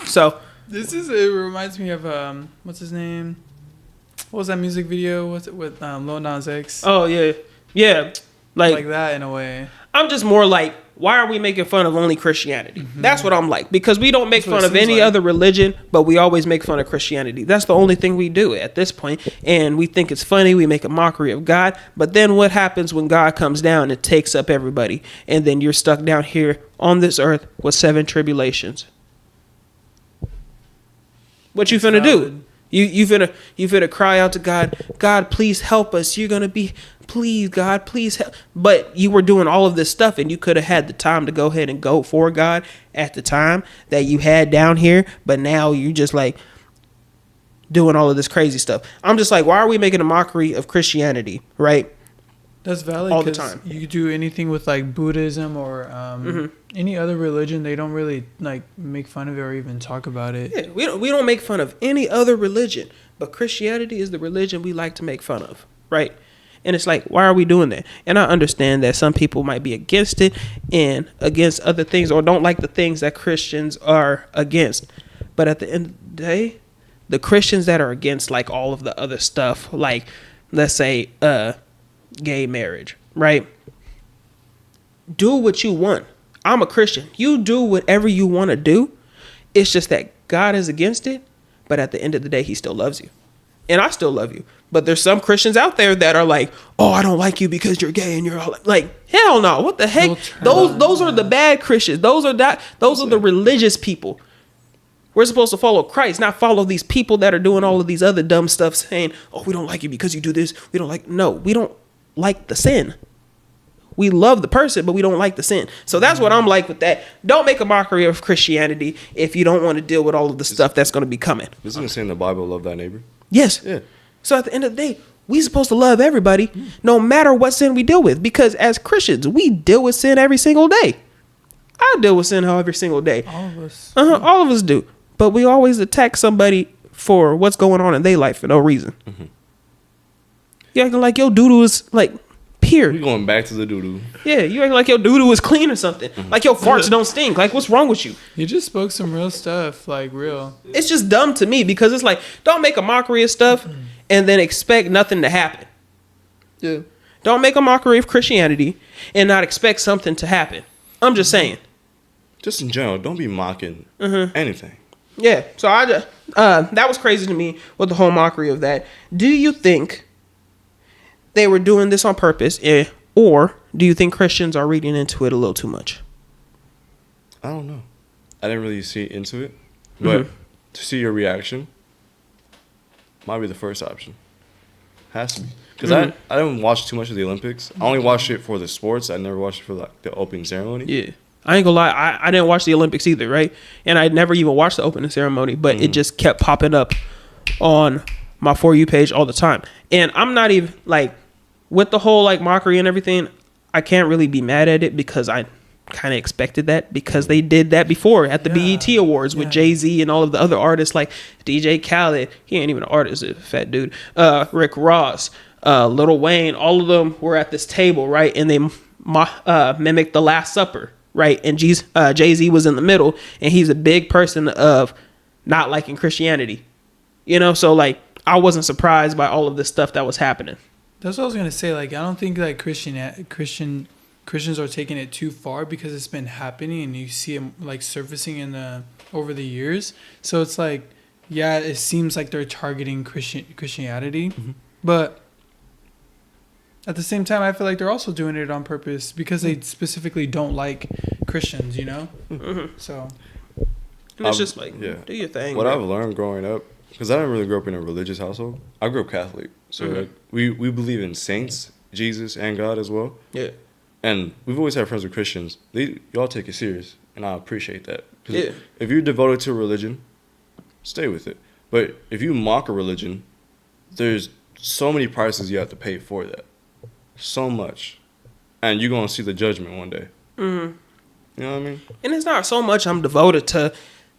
So It reminds me of what's his name? What was that music video? What's it with Lil Nas X? Oh yeah. Like that in a way. I'm just more like, why are we making fun of only Christianity? Mm-hmm. That's what I'm like, because we don't make fun of any other religion, but we always make fun of Christianity. That's the only thing we do at this point, and we think it's funny. We make a mockery of God, but then what happens when God comes down and takes up everybody, and then you're stuck down here on this earth with 7 tribulations? What you finna do? You finna cry out to God, God, please help us. You're gonna be, please, God, please help. But you were doing all of this stuff, and you could have had the time to go ahead and go for God at the time that you had down here. But now you just like doing all of this crazy stuff. I'm just like, why are we making a mockery of Christianity, right? That's valid all the time. You do anything with like Buddhism or any other religion, they don't really like make fun of it or even talk about it. Yeah, we don't make fun of any other religion, but Christianity is the religion we like to make fun of, right? And it's like, why are we doing that? And I understand that some people might be against it and against other things, or don't like the things that Christians are against. But at the end of the day, the Christians that are against like all of the other stuff, like let's say gay marriage, right? Do what you want. I'm a Christian. You do whatever you want to do. It's just that God is against it, but at the end of the day, he still loves you. And I still love you. But there's some Christians out there that are like, oh, I don't like you because you're gay, and you're all like, hell no. What the heck? Those are the bad Christians. Those are the religious people. We're supposed to follow Christ, not follow these people that are doing all of these other dumb stuff, saying, oh, we don't like you because you do this. We don't like the sin. We love the person, but we don't like the sin. So that's what I'm like with that. Don't make a mockery of Christianity if you don't want to deal with all of the stuff that's going to be coming. Isn't it saying in the Bible, love thy neighbor? Yes. Yeah. So at the end of the day, we're supposed to love everybody, no matter what sin we deal with. Because as Christians, we deal with sin every single day. I deal with sin every single day. All of us. All of us do. But we always attack somebody for what's going on in their life for no reason. Mm-hmm. You acting like your doo-doo is like pure. We going back to the doo-doo. Yeah, you acting like your doo-doo is clean or something. Mm-hmm. Like your farts don't stink. Like, what's wrong with you? You just spoke some real stuff, like real. It's just dumb to me because it's like, don't make a mockery of stuff and then expect nothing to happen. Yeah. Don't make a mockery of Christianity and not expect something to happen. I'm just saying. Just in general, don't be mocking anything. Yeah, so that was crazy to me with the whole mockery of that. Do you think they were doing this on purpose, or do you think Christians are reading into it a little too much? I don't know. I didn't really see into it, but to see your reaction might be the first option. Has to be. Because I didn't watch too much of the Olympics. I only watched it for the sports. I never watched it for like the opening ceremony. Yeah. I ain't gonna lie, I didn't watch the Olympics either, right? And I never even watched the opening ceremony, but it just kept popping up on my For You page all the time. And I'm not even, like, with the whole, like, mockery and everything, I can't really be mad at it because I kind of expected that because they did that before at the BET Awards with Jay-Z and all of the other artists like DJ Khaled. He ain't even an artist, a fat dude. Rick Ross, Lil Wayne, all of them were at this table, right? And they mimicked the Last Supper. Right, and Jay-Z was in the middle, and he's a big person of not liking Christianity, you know. So like, I wasn't surprised by all of this stuff that was happening. That's what I was gonna say. Like, I don't think like Christians are taking it too far because it's been happening, and you see it like surfacing over the years. So it's like, yeah, it seems like they're targeting Christianity, but at the same time, I feel like they're also doing it on purpose because they specifically don't like Christians, you know? So. And it's just like, do your thing. What I've learned growing up, because I didn't really grow up in a religious household. I grew up Catholic. So like, we believe in saints, Jesus, and God as well. Yeah. And we've always had friends with Christians. Y'all take it serious, and I appreciate that. Yeah. If you're devoted to a religion, stay with it. But if you mock a religion, there's so many prices you have to pay for that. So much. And you're going to see the judgment one day. You know what I mean? And it's not so much I'm devoted to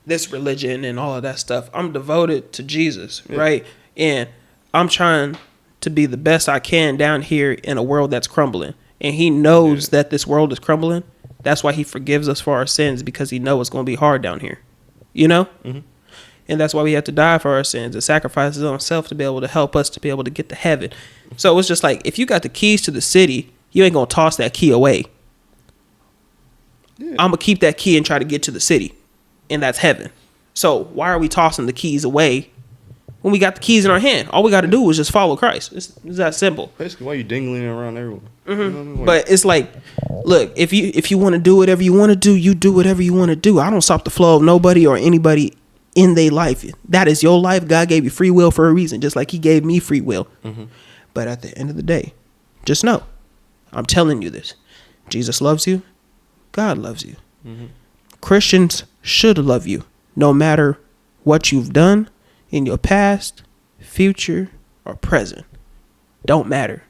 this religion and all of that stuff. I'm devoted to Jesus, right? And I'm trying to be the best I can down here in a world that's crumbling. And he knows that this world is crumbling. That's why he forgives us for our sins, because he knows it's going to be hard down here. You know? And that's why we have to die for our sins and sacrifice his own self to be able to help us to be able to get to heaven. So it's just like, if you got the keys to the city, you ain't going to toss that key away. Yeah. I'm going to keep that key and try to get to the city. And that's heaven. So why are we tossing the keys away when we got the keys in our hand? All we got to do is just follow Christ. It's that simple. Basically, why you dingling around everywhere? Mm-hmm. You know what I mean? But it's like, look, if you want to do whatever you want to do, you do whatever you want to do. I don't stop the flow of nobody or anybody in their life. That is your life. God gave you free will for a reason, just like he gave me free will. Mm-hmm. But at the end of the day, just know, I'm telling you this. Jesus loves you. God loves you. Mm-hmm. Christians should love you, no matter what you've done in your past, future, or present. Don't matter.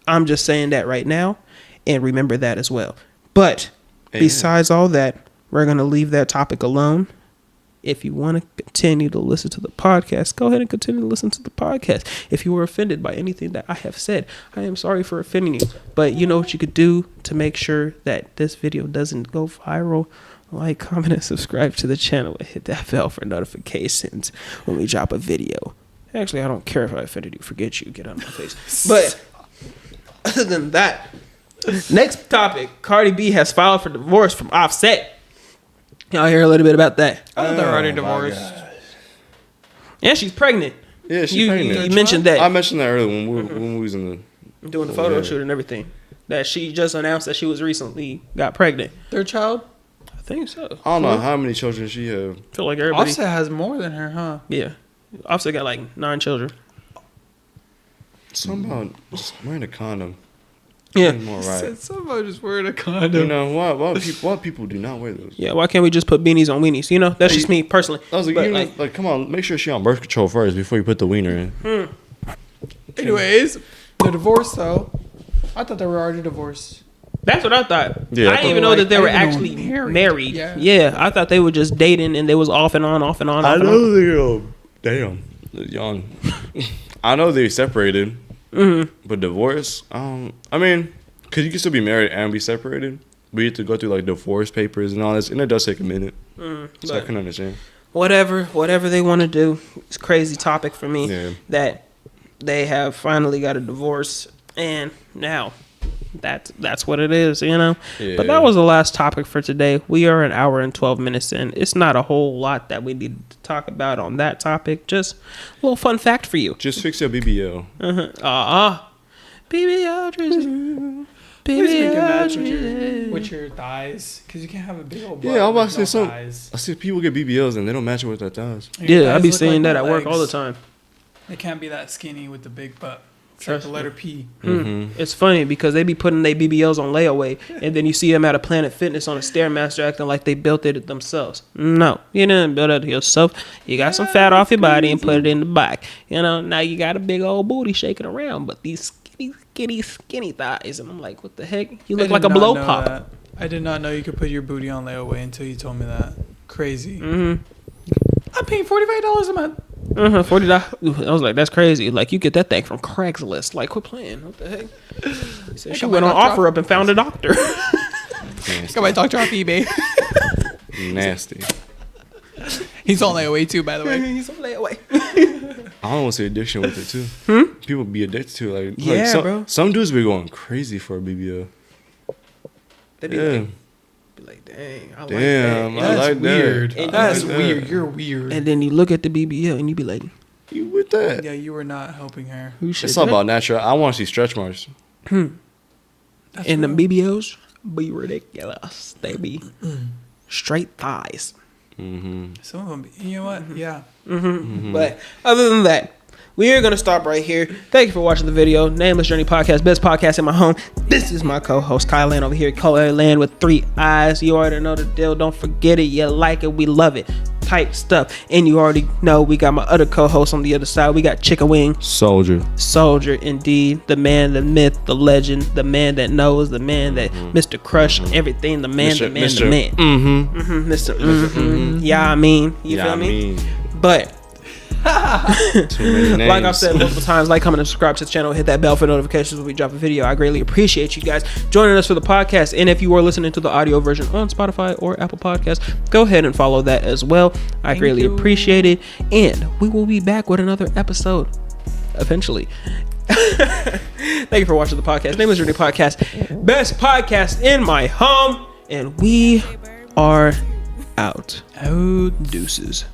I'm just saying that right now, and remember that as well. But besides all that, we're going to leave that topic alone. If you want to continue to listen to the podcast, go ahead and continue to listen to the podcast. If you were offended by anything that I have said, I am sorry for offending you. But you know what you could do to make sure that this video doesn't go viral? Like, comment, and subscribe to the channel and hit that bell for notifications when we drop a video. Actually, I don't care if I offended you. Forget you. Get out of my face. But other than that, next topic, Cardi B has filed for divorce from Offset. Y'all hear a little bit about that? I thought they're already divorced. Yeah, she's pregnant. Yeah, she's pregnant. You mentioned that. I mentioned that earlier when we was in the... Doing the photo shoot and everything. That she just announced that she was recently got pregnant. Their child? I think so. I don't know how many children she have. I feel like everybody... Offset has more than her, huh? Yeah. Offset got like 9 children. Something about just wearing a condom. Yeah. More right. Somebody just wearing a condom. You know, why people do not wear those? Yeah, why can't we just put beanies on weenies? You know, that's just me personally. I was like, like, come on, make sure she on birth control first before you put the wiener in. Anyways, the divorce though. I thought they were already divorced. That's what I thought. Yeah, I didn't even know that they were actually married. Yeah, I thought they were just dating and they was off and on. I know they're young. I know they separated. Mm-hmm. But divorce, I mean, because you can still be married and be separated. We have to go through like divorce papers and all this, and it does take a minute. So I can understand. Whatever they want to do. It's a crazy topic for me that they have finally got a divorce, and now that's what it is, you know. Yeah. But that was the last topic for today. We are an hour and 12 minutes in. It's not a whole lot that we need to talk about on that topic. Just a little fun fact for you. Just fix your BBL. BBL. BBL with your thighs, because you can't have a big old butt. Yeah, I'm about to say thighs. I see people get BBLs and they don't match it with their thighs. Yeah, I be seeing that at work all the time. They can't be that skinny with the big butt. It's like the letter P. Mm-hmm. It's funny because they be putting their BBLs on layaway, and then you see them at a Planet Fitness on a Stairmaster acting like they built it themselves. No, you didn't build it yourself. You got some fat off your body and put it in the back. You know, now you got a big old booty shaking around, but these skinny thighs, and I'm like, what the heck? You look like a blow pop. That. I did not know you could put your booty on layaway until you told me that. Crazy. Mm-hmm. I'm paying $45 a month. $40. I was like, that's crazy. Like, you get that thing from Craigslist. Like, quit playing. What the heck? So she went on OfferUp and found a doctor. Got my doctor off eBay. Nasty. He's on layaway too, by the way. He's on layaway. I don't want to say addiction with it too. People be addicted to it. Like, bro. Some dudes be going crazy for a BBL. They be like, dang, I like that. That's weird. That's weird. That. You're weird. And then you look at the BBL and you be like, you with that? Yeah, you were not helping her. It's all about natural. I want to see stretch marks. And the BBLs be ridiculous. They be straight thighs. Mm-hmm. Some of them, you know what? Yeah. But other than that, we are going to stop right here. Thank you for watching the video. Nameless Journey Podcast, best podcast in my home. This is my co-host, Kyle Land over here. Color Land with 3 eyes. You already know the deal. Don't forget it. You like it. We love it. Type stuff. And you already know we got my other co-host on the other side. We got Chicken Wing. Soldier, indeed. The man, the myth, the legend. The man that knows. The man that Mr. Crush. Everything. The man, the man. Mr. Yeah, I mean. You feel me? But Too many names. Like I've said multiple times, like, comment, and subscribe to the channel. Hit that bell for notifications when we drop a video. I greatly appreciate you guys joining us for the podcast. And if you are listening to the audio version on Spotify or Apple Podcasts, go ahead and follow that as well. I greatly appreciate it. And we will be back with another episode eventually. Thank you for watching the podcast. Nameless Journey Podcast, best podcast in my home. And we are out. Deuces.